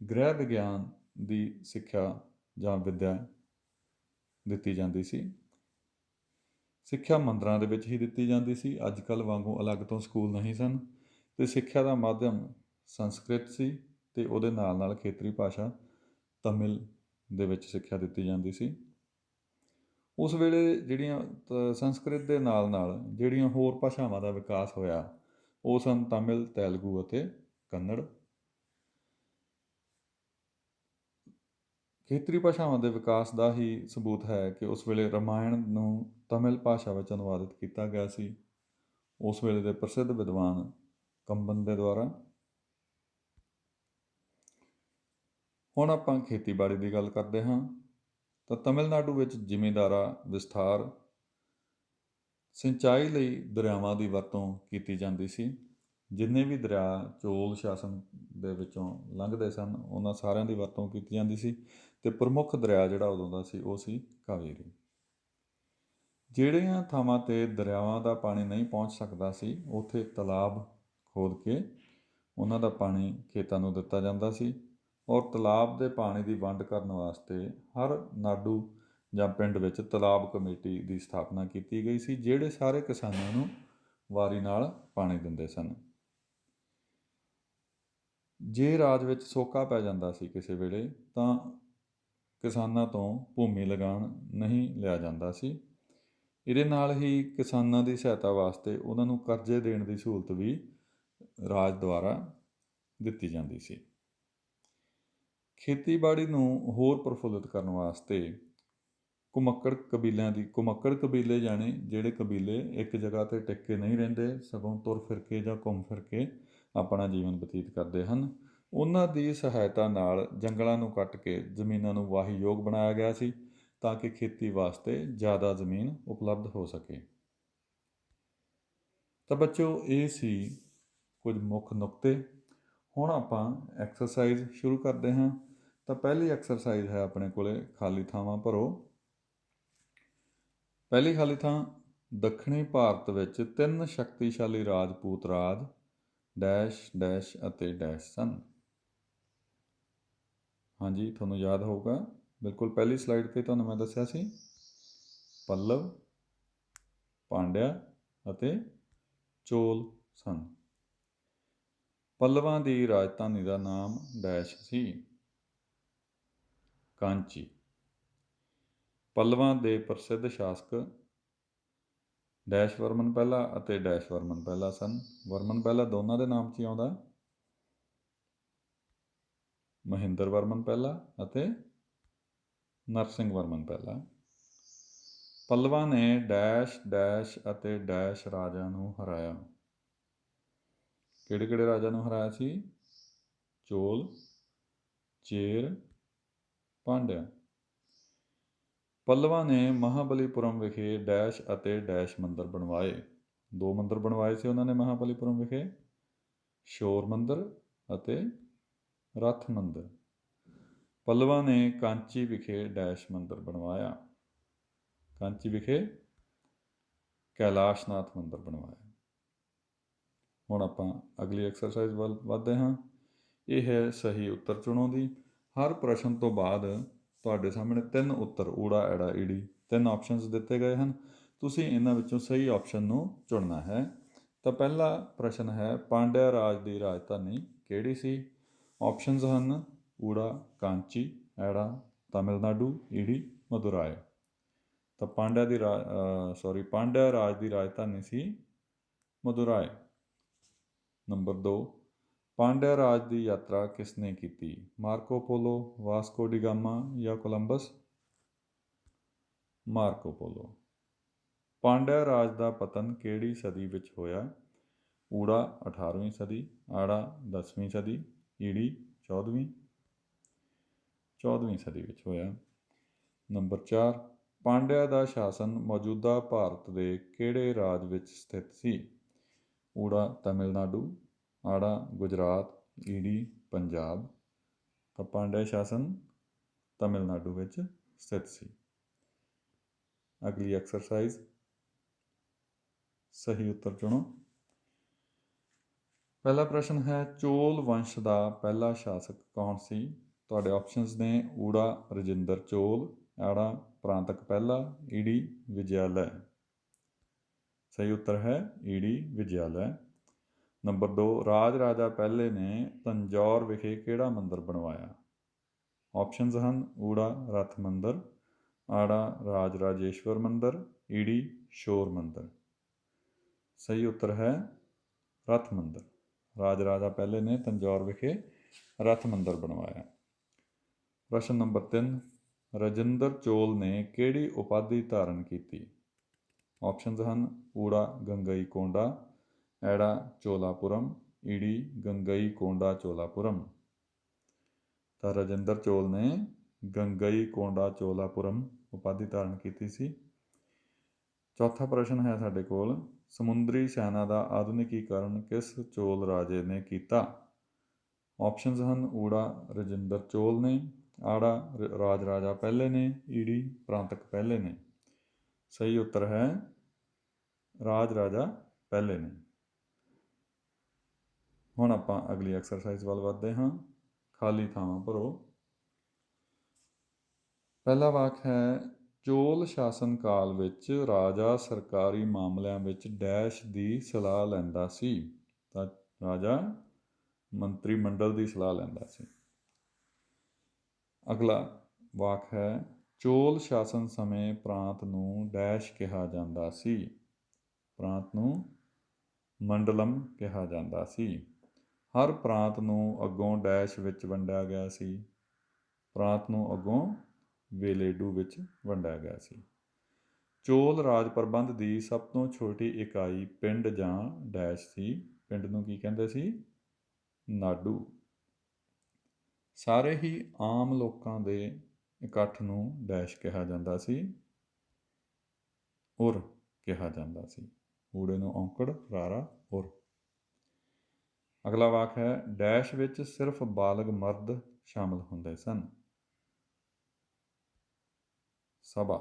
A: ਗ੍ਰਹਿ ਵਿਗਿਆਨ ਦੀ ਸਿੱਖਿਆ ਜਾਂ ਵਿੱਦਿਆ ਦਿੱਤੀ ਜਾਂਦੀ ਸੀ। ਸਿੱਖਿਆ ਮੰਦਰਾਂ ਦੇ ਵਿੱਚ ਹੀ ਦਿੱਤੀ ਜਾਂਦੀ ਸੀ। ਅੱਜ ਕੱਲ੍ਹ ਵਾਂਗੂ ਅਲੱਗ ਤੋਂ ਸਕੂਲ ਨਹੀਂ ਸਨ, ਅਤੇ ਸਿੱਖਿਆ ਦਾ ਮਾਧਿਅਮ ਸੰਸਕ੍ਰਿਤ ਸੀ, ਅਤੇ ਉਹਦੇ ਨਾਲ ਨਾਲ ਖੇਤਰੀ ਭਾਸ਼ਾ ਤਮਿਲ ਦੇ ਵਿੱਚ ਸਿੱਖਿਆ ਦਿੱਤੀ ਜਾਂਦੀ ਸੀ। ਉਸ ਵੇਲੇ ਜਿਹੜੀਆਂ ਸੰਸਕ੍ਰਿਤ ਦੇ ਨਾਲ ਨਾਲ ਜਿਹੜੀਆਂ ਹੋਰ ਭਾਸ਼ਾਵਾਂ ਦਾ ਵਿਕਾਸ ਹੋਇਆ ਉਹ ਸਨ ਤਮਿਲ, ਤੇਲਗੂ ਅਤੇ ਕੰਨੜ। ਖੇਤਰੀ ਭਾਸ਼ਾਵਾਂ ਦੇ ਵਿਕਾਸ ਦਾ ਹੀ ਸਬੂਤ ਹੈ ਕਿ ਉਸ ਵੇਲੇ ਰਾਮਾਇਣ ਨੂੰ ਤਮਿਲ ਭਾਸ਼ਾ ਵਿੱਚ ਅਨੁਵਾਦਿਤ ਕੀਤਾ ਗਿਆ ਸੀ, ਉਸ ਵੇਲੇ ਦੇ ਪ੍ਰਸਿੱਧ ਵਿਦਵਾਨ ਕੰਬਨ ਦੇ ਦੁਆਰਾ। ਹੁਣ ਆਪਾਂ ਖੇਤੀਬਾੜੀ ਦੀ ਗੱਲ ਕਰਦੇ ਹਾਂ। ਤਾਂ ਤਮਿਲਨਾਡੂ ਵਿੱਚ ਜ਼ਿਮੀਂਦਾਰਾ ਵਿਸਥਾਰ ਸਿੰਚਾਈ ਲਈ ਦਰਿਆਵਾਂ ਦੀ ਵਰਤੋਂ ਕੀਤੀ ਜਾਂਦੀ ਸੀ। ਜਿੰਨੇ ਵੀ ਦਰਿਆ ਚੋਲ ਸ਼ਾਸਨ ਦੇ ਵਿੱਚੋਂ ਲੰਘਦੇ ਸਨ ਉਹਨਾਂ ਸਾਰਿਆਂ ਦੀ ਵਰਤੋਂ ਕੀਤੀ ਜਾਂਦੀ ਸੀ, ਅਤੇ ਪ੍ਰਮੁੱਖ ਦਰਿਆ ਜਿਹੜਾ ਉਦੋਂ ਦਾ ਸੀ ਉਹ ਸੀ ਕਾਵੇਰੀ। ਜਿਹੜੀਆਂ ਥਾਵਾਂ 'ਤੇ ਦਰਿਆਵਾਂ ਦਾ ਪਾਣੀ ਨਹੀਂ ਪਹੁੰਚ ਸਕਦਾ ਸੀ ਉੱਥੇ ਤਲਾਬ ਖੋਦ ਕੇ ਉਹਨਾਂ ਦਾ ਪਾਣੀ ਖੇਤਾਂ ਨੂੰ ਦਿੱਤਾ ਜਾਂਦਾ ਸੀ, ਔਰ ਤਲਾਬ ਦੇ ਪਾਣੀ ਦੀ ਵੰਡ ਕਰਨ ਵਾਸਤੇ ਹਰ ਨਾਡੂ ਜਾਂ ਪਿੰਡ ਵਿੱਚ ਤਲਾਬ ਕਮੇਟੀ ਦੀ ਸਥਾਪਨਾ ਕੀਤੀ ਗਈ ਸੀ, ਜਿਹੜੇ ਸਾਰੇ ਕਿਸਾਨਾਂ ਨੂੰ ਵਾਰੀ ਨਾਲ ਪਾਣੀ ਦਿੰਦੇ ਸਨ। ਜੇ ਰਾਜ ਵਿੱਚ ਸੋਕਾ ਪੈ ਜਾਂਦਾ ਸੀ ਕਿਸੇ ਵੇਲੇ ਤਾਂ ਕਿਸਾਨਾਂ ਤੋਂ ਭੂਮੀ ਲਗਾਨ ਨਹੀਂ ਲਿਆ ਜਾਂਦਾ ਸੀ। ਇਹਦੇ ਨਾਲ ਹੀ ਕਿਸਾਨਾਂ ਦੀ ਸਹਾਇਤਾ ਵਾਸਤੇ ਉਹਨਾਂ ਨੂੰ ਕਰਜ਼ੇ ਦੇਣ ਦੀ ਸਹੂਲਤ ਵੀ ਰਾਜ ਦੁਆਰਾ ਦਿੱਤੀ ਜਾਂਦੀ ਸੀ। ਖੇਤੀਬਾੜੀ ਨੂੰ ਹੋਰ ਪ੍ਰਫੁੱਲਿਤ ਕਰਨ ਵਾਸਤੇ ਕੁਮੱਕੜ ਕਬੀਲੇ ਜਾਣੇ ਜਿਹੜੇ ਕਬੀਲੇ ਇੱਕ ਜਗ੍ਹਾ 'ਤੇ ਟਿਕ ਕੇ ਨਹੀਂ ਰਹਿੰਦੇ, ਸਗੋਂ ਤੁਰ ਫਿਰ ਕੇ ਜਾਂ ਘੁੰਮ ਫਿਰ ਕੇ ਆਪਣਾ ਜੀਵਨ ਬਤੀਤ ਕਰਦੇ ਹਨ, ਉਹਨਾਂ ਦੀ ਸਹਾਇਤਾ ਨਾਲ ਜੰਗਲਾਂ ਨੂੰ ਕੱਟ ਕੇ ਜ਼ਮੀਨਾਂ ਨੂੰ ਵਾਹੀਯੋਗ ਬਣਾਇਆ ਗਿਆ ਸੀ ਤਾਂ ਕਿ ਖੇਤੀ ਵਾਸਤੇ ਜ਼ਿਆਦਾ ਜ਼ਮੀਨ ਉਪਲਬਧ ਹੋ ਸਕੇ। ਤਾਂ ਬੱਚਿਓ ਇਹ ਸੀ ਕੁਝ ਮੁੱਖ ਨੁਕਤੇ। ਹੁਣ ਆਪਾਂ ਐਕਸਰਸਾਈਜ਼ ਸ਼ੁਰੂ ਕਰਦੇ ਹਾਂ। ਤਾਂ ਪਹਿਲੀ ਐਕਸਰਸਾਈਜ਼ ਹੈ ਆਪਣੇ ਕੋਲੇ ਖਾਲੀ ਥਾਵਾਂ ਭਰੋ। ਪਹਿਲੀ ਖਾਲੀ ਥਾਂ, ਦੱਖਣੀ ਭਾਰਤ ਵਿੱਚ 3 ਸ਼ਕਤੀਸ਼ਾਲੀ ਰਾਜਪੂਤ ਰਾਜ ਡੈਸ਼ ਡੈਸ਼ ਅਤੇ ਡੈਸ਼ ਸਨ। ਹਾਂਜੀ, ਤੁਹਾਨੂੰ ਯਾਦ ਹੋਊਗਾ, ਬਿਲਕੁਲ ਪਹਿਲੀ ਸਲਾਈਡ 'ਤੇ ਤੁਹਾਨੂੰ ਮੈਂ ਦੱਸਿਆ ਸੀ, ਪੱਲਵ, ਪਾਂਡਿਆ ਅਤੇ ਚੋਲ ਸਨ। ਪੱਲਵਾਂ ਦੀ ਰਾਜਧਾਨੀ ਦਾ ਨਾਮ ਡੈਸ਼ ਸੀ, ਕਾਂਚੀ। ਪੱਲਵਾਂ ਦੇ ਪ੍ਰਸਿੱਧ ਸ਼ਾਸਕ ਡੈਸ਼ ਵਰਮਨ ਪਹਿਲਾ ਅਤੇ ਡੈਸ਼ ਵਰਮਨ ਪਹਿਲਾ ਸਨ। ਵਰਮਨ ਪਹਿਲਾ ਦੋਨਾਂ ਦੇ ਨਾਮ 'ਚ ਹੀ ਆਉਂਦਾ, ਮਹਿੰਦਰ ਵਰਮਨ ਪਹਿਲਾ ਅਤੇ ਨਰਸਿੰਘ ਵਰਮਨ ਪਹਿਲਾ। ਪੱਲਵਾਂ ਨੇ ਡੈਸ਼ ਡੈਸ਼ ਅਤੇ ਡੈਸ਼ ਰਾਜਿਆਂ ਨੂੰ ਹਰਾਇਆ। ਕਿਹੜੇ ਕਿਹੜੇ ਰਾਜਿਆਂ ਨੂੰ ਹਰਾਇਆ ਸੀ? ਚੋਲ, ਚੇਰ, ਪਾਂਡਿਆ। ਪੱਲਵਾਂ ਨੇ ਮਹਾਬਲੀਪੁਰਮ ਵਿਖੇ ਡੈਸ਼ ਅਤੇ ਡੈਸ਼ ਮੰਦਰ ਬਣਵਾਏ। 2 ਮੰਦਰ ਬਣਵਾਏ ਸੀ ਉਹਨਾਂ ਨੇ ਮਹਾਬਲੀਪੁਰਮ ਵਿਖੇ, ਸ਼ੋਰ ਮੰਦਰ ਅਤੇ ਰੱਥ ਮੰਦਰ। ਪੱਲਵਾਂ ਨੇ ਕਾਂਚੀ ਵਿਖੇ ਡੈਸ਼ ਮੰਦਰ ਬਣਵਾਇਆ। ਕਾਂਚੀ ਵਿਖੇ ਕੈਲਾਸ਼ਨਾਥ ਮੰਦਰ ਬਣਵਾਇਆ। ਹੁਣ ਆਪਾਂ ਅਗਲੀ ਐਕਸਰਸਾਈਜ਼ ਵੱਲ ਵੱਧਦੇ ਹਾਂ। ਇਹ ਹੈ ਸਹੀ ਉੱਤਰ ਚੁਣੋ ਦੀ। ਹਰ ਪ੍ਰਸ਼ਨ ਤੋਂ ਬਾਅਦ ਤੁਹਾਡੇ ਸਾਹਮਣੇ 3 ਉੱਤਰ ਊੜਾ ਐੜਾ ਈੜੀ 3 ਆਪਸ਼ਨਸ ਦਿੱਤੇ ਗਏ ਹਨ। ਤੁਸੀਂ ਇਹਨਾਂ ਵਿੱਚੋਂ ਸਹੀ ਆਪਸ਼ਨ ਨੂੰ ਚੁਣਨਾ ਹੈ। ਤਾਂ ਪਹਿਲਾ ਪ੍ਰਸ਼ਨ ਹੈ, ਪਾਂਡਿਆ ਰਾਜ ਦੀ ਰਾਜਧਾਨੀ ਕਿਹੜੀ ਸੀ? ਆਪਸ਼ਨਸ ਹਨ ਊੜਾ ਕਾਂਚੀ, ਐੜਾ ਤਮਿਲਨਾਡੂ, ਈੜੀ ਮਦੁਰਾਈ। ਤਾਂ ਪਾਂਡਿਆ ਰਾਜ ਦੀ ਰਾਜਧਾਨੀ ਸੀ ਮਦੁਰਾਈ। ਨੰਬਰ 2, ਪਾਂਡਿਆ ਰਾਜ ਦੀ ਯਾਤਰਾ ਕਿਸ ਨੇ ਕੀਤੀ? ਮਾਰਕੋ ਪੋਲੋ, ਵਾਸਕੋ ਡੀ ਗਾਮਾ ਜਾਂ ਕੋਲੰਬਸ? ਮਾਰਕੋ ਪੋਲੋ। ਪਾਂਡਿਆ ਰਾਜ ਦਾ ਪਤਨ ਕਿਹੜੀ ਸਦੀ ਵਿੱਚ ਹੋਇਆ? ਊੜਾ 18ਵੀਂ ਸਦੀ, ਆੜਾ 10ਵੀਂ ਸਦੀ, ਈੜੀ 14ਵੀਂ ਸਦੀ ਵਿੱਚ ਹੋਇਆ। ਨੰਬਰ 4, ਪਾਂਡਿਆ ਦਾ ਸ਼ਾਸਨ ਮੌਜੂਦਾ ਭਾਰਤ ਦੇ ਕਿਹੜੇ ਰਾਜ ਵਿੱਚ ਸਥਿਤ ਸੀ? ਊੜਾ ਤਮਿਲਨਾਡੂ, ਆੜਾ ਗੁਜਰਾਤ, ਈੜੀ ਪੰਜਾਬ। ਤਾਂ ਪਾਂਡਿਆ ਸ਼ਾਸਨ ਤਮਿਲਨਾਡੂ ਵਿੱਚ ਸਥਿਤ ਸੀ। ਅਗਲੀ ਐਕਸਰਸਾਈਜ਼, ਸਹੀ ਉੱਤਰ ਚੁਣੋ। ਪਹਿਲਾ ਪ੍ਰਸ਼ਨ ਹੈ, ਚੋਲ ਵੰਸ਼ ਦਾ ਪਹਿਲਾ ਸ਼ਾਸਕ ਕੌਣ ਸੀ? ਤੁਹਾਡੇ ਆਪਸ਼ਨਸ ਨੇ ਊੜਾ ਰਜਿੰਦਰ ਚੋਲ, ਆੜਾ ਪ੍ਰਾਂਤਕ ਪਹਿਲਾ, ਈੜੀ ਵਿਜਯਾਲਯ। सही उत्तर है ईडी विद्यालय। नंबर 2, राज राजा पहले ने तंजौर विखे किहड़ा मंदिर बनवाया? ऑप्शनस हैं ऊड़ा रथ मंदिर, आड़ा राज राजेश्वर मंदिर, ईडी शोर मंदिर। सही उत्तर है रथ मंदिर। राज राजा पहले ने तंजौर विखे रथ मंदिर बनवाया। प्रश्न नंबर 3, राजिंदर चोल ने किहड़ी उपाधि धारण की? ऑप्शनस हैं ऊड़ा गंगई कोंडा, ऐड़ा चोलापुरम, ईडी गंगई कोंडा चोलापुरम। तो राजिंदर चोल ने गंगई कोंडा चोलापुरम उपाधि धारण की सी। चौथा प्रश्न है साडे कोल, समुद्री सैना का आधुनिकीकरण किस चोल राजे ने किया? ऑप्शनस हैं ऊड़ा राजिंदर चोल ने, आड़ा राज राजा पहले ने, ईडी प्रांतक पहले ने। सही उत्तर है राज राजा पहले ने। हुण आपां अगली एक्सरसाइज वाल वधदे हां। खाली थावां भरो। पहला वाक है, चोल शासन काल विच राजा सरकारी मामलिਆਂ ਵਿੱਚ डैश ਦੀ ਸਲਾਹ ਲੈਂਦਾ ਸੀ। ਤਾਂ ਰਾਜਾ ਮੰਤਰੀ ਮੰਡਲ ਦੀ ਸਲਾਹ ਲੈਂਦਾ ਸੀ। ਅਗਲਾ ਵਾਕ ਹੈ, ਚੋਲ ਸ਼ਾਸਨ ਸਮੇਂ ਪ੍ਰਾਂਤ ਨੂੰ ਡੈਸ਼ ਕਿਹਾ ਜਾਂਦਾ ਸੀ। ਪ੍ਰਾਂਤ ਨੂੰ ਮੰਡਲਮ ਕਿਹਾ ਜਾਂਦਾ ਸੀ। ਹਰ ਪ੍ਰਾਂਤ ਨੂੰ ਅੱਗੋਂ ਡੈਸ਼ ਵਿੱਚ ਵੰਡਿਆ ਗਿਆ ਸੀ। ਪ੍ਰਾਂਤ ਨੂੰ ਅੱਗੋਂ ਵੇਲੇਡੂ ਵਿੱਚ ਵੰਡਿਆ ਗਿਆ ਸੀ। ਚੋਲ ਰਾਜ ਪ੍ਰਬੰਧ ਦੀ ਸਭ ਤੋਂ ਛੋਟੀ ਇਕਾਈ ਪਿੰਡ ਜਾਂ ਡੈਸ਼ ਸੀ। ਪਿੰਡ ਨੂੰ ਕੀ ਕਹਿੰਦੇ ਸੀ? ਨਾਡੂ। ਸਾਰੇ ਹੀ ਆਮ ਲੋਕਾਂ ਦੇ ਇਕੱਠ ਨੂੰ ਡੈਸ਼ ਕਿਹਾ ਜਾਂਦਾ ਸੀ, ਉਰ ਕਿਹਾ ਜਾਂਦਾ ਸੀ। ਊੜੇ ਨੂੰ ਔਂਕੜ, ਰਾਰਾ, ਉਰ। ਅਗਲਾ ਵਾਕ ਹੈ, ਡੈਸ਼ ਵਿੱਚ ਸਿਰਫ ਬਾਲਗ ਮਰਦ ਸ਼ਾਮਲ ਹੁੰਦੇ ਸਨ। ਸਭਾ।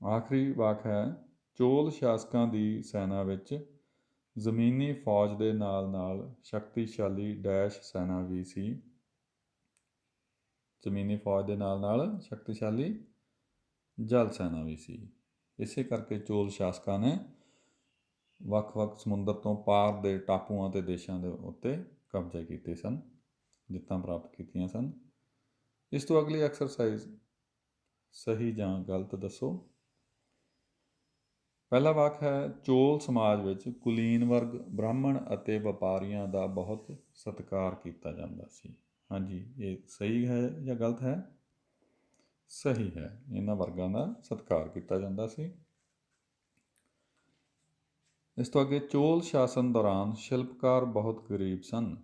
A: ਆਖਰੀ ਵਾਕ ਹੈ, ਚੋਲ ਸ਼ਾਸਕਾਂ ਦੀ ਸੈਨਾ ਵਿੱਚ ਜ਼ਮੀਨੀ ਫੌਜ ਦੇ ਨਾਲ ਨਾਲ ਸ਼ਕਤੀਸ਼ਾਲੀ ਡੈਸ਼ ਸੈਨਾ ਵੀ ਸੀ। ਜ਼ਮੀਨੀ ਫੌਜ ਦੇ ਨਾਲ ਨਾਲ ਸ਼ਕਤੀਸ਼ਾਲੀ ਜਲ ਸੈਨਾ ਵੀ ਸੀ। ਇਸੇ ਕਰਕੇ ਚੋਲ ਸ਼ਾਸਕਾਂ ਨੇ ਵੱਖ-ਵੱਖ ਸਮੁੰਦਰ ਤੋਂ ਪਾਰ ਦੇ ਟਾਪੂਆਂ ਅਤੇ ਦੇਸ਼ਾਂ ਦੇ ਉੱਤੇ ਕਬਜ਼ੇ ਕੀਤੇ ਸਨ, ਜਿੱਤਾਂ ਪ੍ਰਾਪਤ ਕੀਤੀਆਂ ਸਨ। ਇਸ ਤੋਂ ਅਗਲੀ ਐਕਸਰਸਾਈਜ਼ ਸਹੀ ਜਾਂ ਗਲਤ ਦੱਸੋ। ਪਹਿਲਾ ਵਾਕ ਹੈ, ਚੋਲ ਸਮਾਜ ਵਿੱਚ ਕੁਲੀਨ ਵਰਗ, ਬ੍ਰਾਹਮਣ ਅਤੇ ਵਪਾਰੀਆਂ ਦਾ ਬਹੁਤ ਸਤਿਕਾਰ ਕੀਤਾ ਜਾਂਦਾ ਸੀ। ਹਾਂਜੀ, ਇਹ ਸਹੀ ਹੈ ਜਾਂ ਗਲਤ ਹੈ? ਸਹੀ ਹੈ, ਇਹਨਾਂ ਵਰਗਾਂ ਦਾ ਸਤਿਕਾਰ ਕੀਤਾ ਜਾਂਦਾ ਸੀ। ਇਸ ਤੋਂ ਅੱਗੇ, ਚੋਲ ਸ਼ਾਸਨ ਦੌਰਾਨ ਸ਼ਿਲਪਕਾਰ ਬਹੁਤ ਗਰੀਬ ਸਨ।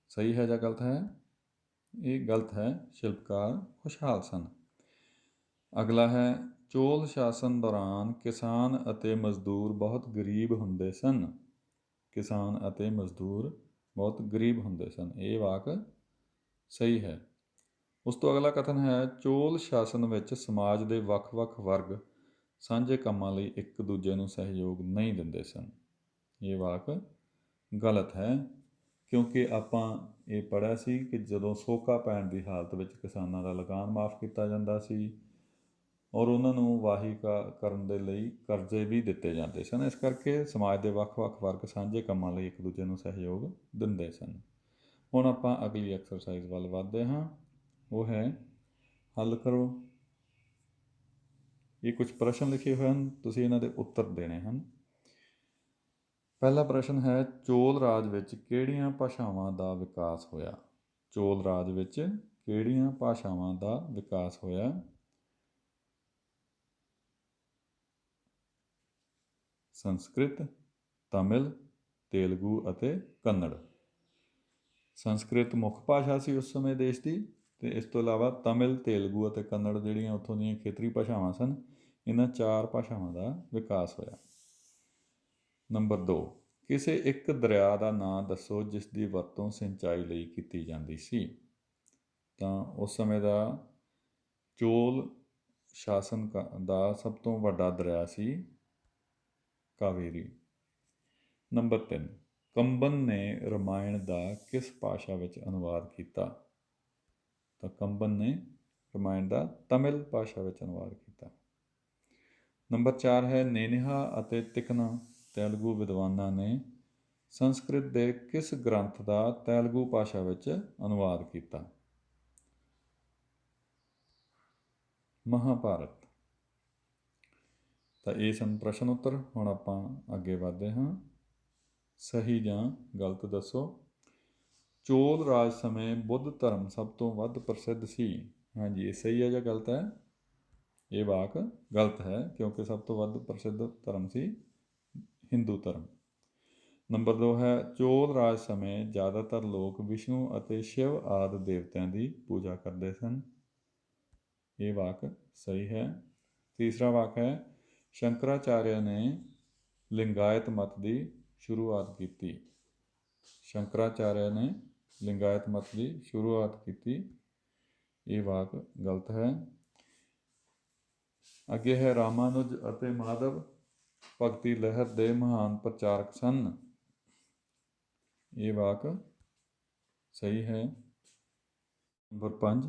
A: ਸਹੀ ਹੈ ਜਾਂ ਗਲਤ ਹੈ? ਇਹ ਗਲਤ ਹੈ, ਸ਼ਿਲਪਕਾਰ ਖੁਸ਼ਹਾਲ ਸਨ। ਅਗਲਾ ਹੈ, ਚੋਲ ਸ਼ਾਸਨ ਦੌਰਾਨ ਕਿਸਾਨ ਅਤੇ ਮਜ਼ਦੂਰ ਬਹੁਤ ਗਰੀਬ ਹੁੰਦੇ ਸਨ। ਕਿਸਾਨ ਅਤੇ ਮਜ਼ਦੂਰ ਬਹੁਤ ਗਰੀਬ ਹੁੰਦੇ ਸਨ। ਇਹ ਵਾਕ ਸਹੀ ਹੈ। ਉਸ ਤੋਂ ਅਗਲਾ ਕਥਨ ਹੈ, ਚੋਲ ਸ਼ਾਸਨ ਵਿੱਚ ਸਮਾਜ ਦੇ ਵੱਖ-ਵੱਖ ਵਰਗ ਸਾਂਝੇ ਕੰਮਾਂ ਲਈ ਇੱਕ ਦੂਜੇ ਨੂੰ ਸਹਿਯੋਗ ਨਹੀਂ ਦਿੰਦੇ ਸਨ। ਇਹ ਵਾਕ ਗਲਤ ਹੈ, ਕਿਉਂਕਿ ਆਪਾਂ ਇਹ ਪੜ੍ਹਿਆ ਸੀ ਕਿ ਜਦੋਂ ਸੋਕਾ ਪੈਣ ਦੀ ਹਾਲਤ ਵਿੱਚ ਕਿਸਾਨਾਂ ਦਾ ਲਗਾਨ ਮਾਫ ਕੀਤਾ ਜਾਂਦਾ ਸੀ ਔਰ ਉਹਨਾਂ ਨੂੰ ਵਾਹੀ ਕਰਨ ਦੇ ਲਈ ਕਰਜ਼ੇ ਵੀ ਦਿੱਤੇ ਜਾਂਦੇ ਸਨ। ਇਸ ਕਰਕੇ ਸਮਾਜ ਦੇ ਵੱਖ-ਵੱਖ ਵਰਗ ਸਾਂਝੇ ਕੰਮਾਂ ਲਈ ਇੱਕ ਦੂਜੇ ਨੂੰ ਸਹਿਯੋਗ ਦਿੰਦੇ ਸਨ। ਹੁਣ ਆਪਾਂ ਅਗਲੀ ਐਕਸਰਸਾਈਜ਼ ਵੱਲ ਵੱਧਦੇ ਹਾਂ। ਉਹ ਹੈ, ਹੱਲ ਕਰੋ। ਇਹ ਕੁਝ ਪ੍ਰਸ਼ਨ ਲਿਖੇ ਹੋਏ ਹਨ, ਤੁਸੀਂ ਇਹਨਾਂ ਦੇ ਉੱਤਰ ਦੇਣੇ ਹਨ। ਪਹਿਲਾ ਪ੍ਰਸ਼ਨ ਹੈ, ਚੋਲ ਰਾਜ ਵਿੱਚ ਕਿਹੜੀਆਂ ਭਾਸ਼ਾਵਾਂ ਦਾ ਵਿਕਾਸ ਹੋਇਆ? ਚੋਲ ਰਾਜ ਵਿੱਚ ਕਿਹੜੀਆਂ ਭਾਸ਼ਾਵਾਂ ਦਾ ਵਿਕਾਸ ਹੋਇਆ? ਸੰਸਕ੍ਰਿਤ, ਤਮਿਲ, ਤੇਲਗੂ ਅਤੇ ਕੰਨੜ। ਸੰਸਕ੍ਰਿਤ ਮੁੱਖ ਭਾਸ਼ਾ ਸੀ ਉਸ ਸਮੇਂ ਦੇਸ਼ ਦੀ, ਅਤੇ ਇਸ ਤੋਂ ਇਲਾਵਾ ਤਮਿਲ, ਤੇਲਗੂ ਅਤੇ ਕੰਨੜ ਜਿਹੜੀਆਂ ਉੱਥੋਂ ਦੀਆਂ ਖੇਤਰੀ ਭਾਸ਼ਾਵਾਂ ਸਨ, ਇਹਨਾਂ 4 ਭਾਸ਼ਾਵਾਂ ਦਾ ਵਿਕਾਸ ਹੋਇਆ। ਨੰਬਰ 2, ਕਿਸੇ ਇੱਕ ਦਰਿਆ ਦਾ ਨਾਂ ਦੱਸੋ ਜਿਸ ਦੀ ਵਰਤੋਂ ਸਿੰਚਾਈ ਲਈ ਕੀਤੀ ਜਾਂਦੀ ਸੀ। ਤਾਂ ਉਸ ਸਮੇਂ ਦਾ ਚੋਲ ਸ਼ਾਸਨ ਦਾ ਸਭ ਤੋਂ ਵੱਡਾ ਦਰਿਆ ਸੀ ਕਾਵੇਰੀ। ਨੰਬਰ 3, ਕੰਬਨ ਨੇ ਰਾਮਾਇਣ ਦਾ ਕਿਸ ਭਾਸ਼ਾ ਵਿੱਚ ਅਨੁਵਾਦ ਕੀਤਾ? ਤਾਂ ਕੰਬਨ ਨੇ ਰਾਮਾਇਣ ਦਾ ਤਮਿਲ ਭਾਸ਼ਾ ਵਿੱਚ ਅਨੁਵਾਦ ਕੀਤਾ। ਨੰਬਰ 4 ਹੈ ਨੇਨਿਹਾ ਅਤੇ ਤਿਕਨਾ ਤੇਲਗੂ ਵਿਦਵਾਨਾਂ ਨੇ ਸੰਸਕ੍ਰਿਤ ਦੇ ਕਿਸ ਗ੍ਰੰਥ ਦਾ ਤੇਲਗੂ ਭਾਸ਼ਾ ਵਿੱਚ ਅਨੁਵਾਦ ਕੀਤਾ? ਮਹਾਭਾਰਤ। ਤਾਂ ਇਹ ਸਨ ਪ੍ਰਸ਼ਨ ਉੱਤਰ। ਹੁਣ ਆਪਾਂ ਅੱਗੇ ਵਧਦੇ ਹਾਂ। ਸਹੀ ਜਾਂ ਗਲਤ ਦੱਸੋ। ਚੋਲ ਰਾਜ ਸਮੇਂ ਬੁੱਧ ਧਰਮ ਸਭ ਤੋਂ ਵੱਧ ਪ੍ਰਸਿੱਧ ਸੀ। ਹਾਂਜੀ, ਇਹ ਸਹੀ ਹੈ ਜਾਂ ਗਲਤ ਹੈ? ਇਹ ਵਾਕ ਗਲਤ ਹੈ, ਕਿਉਂਕਿ ਸਭ ਤੋਂ ਵੱਧ ਪ੍ਰਸਿੱਧ ਧਰਮ ਸੀ ਹਿੰਦੂ ਧਰਮ। ਨੰਬਰ 2 ਹੈ ਚੋਲ ਰਾਜ ਸਮੇਂ ਜ਼ਿਆਦਾਤਰ ਲੋਕ ਵਿਸ਼ਨੂੰ ਅਤੇ ਸ਼ਿਵ ਆਦਿ ਦੇਵਤਿਆਂ ਦੀ ਪੂਜਾ ਕਰਦੇ ਸਨ। ਇਹ ਵਾਕ ਸਹੀ ਹੈ। ਤੀਸਰਾ ਵਾਕ ਹੈ ਸ਼ੰਕਰਾਚਾਰਿਆ ਨੇ ਲਿੰਗਾਇਤ ਮਤ ਦੀ ਸ਼ੁਰੂਆਤ ਕੀਤੀ। ਸ਼ੰਕਰਾਚਾਰਿਆ ਨੇ ਲਿੰਗਾਇਤ ਮਤ ਦੀ ਸ਼ੁਰੂਆਤ ਕੀਤੀ। ਇਹ ਵਾਕ ਗਲਤ ਹੈ। ਅੱਗੇ ਹੈ ਰਾਮਾਨੁਜ ਅਤੇ ਮਾਧਵ ਭਗਤੀ ਲਹਿਰ ਦੇ ਮਹਾਨ ਪ੍ਰਚਾਰਕ ਸਨ। ਇਹ ਵਾਕ ਸਹੀ ਹੈ। ਨੰਬਰ 5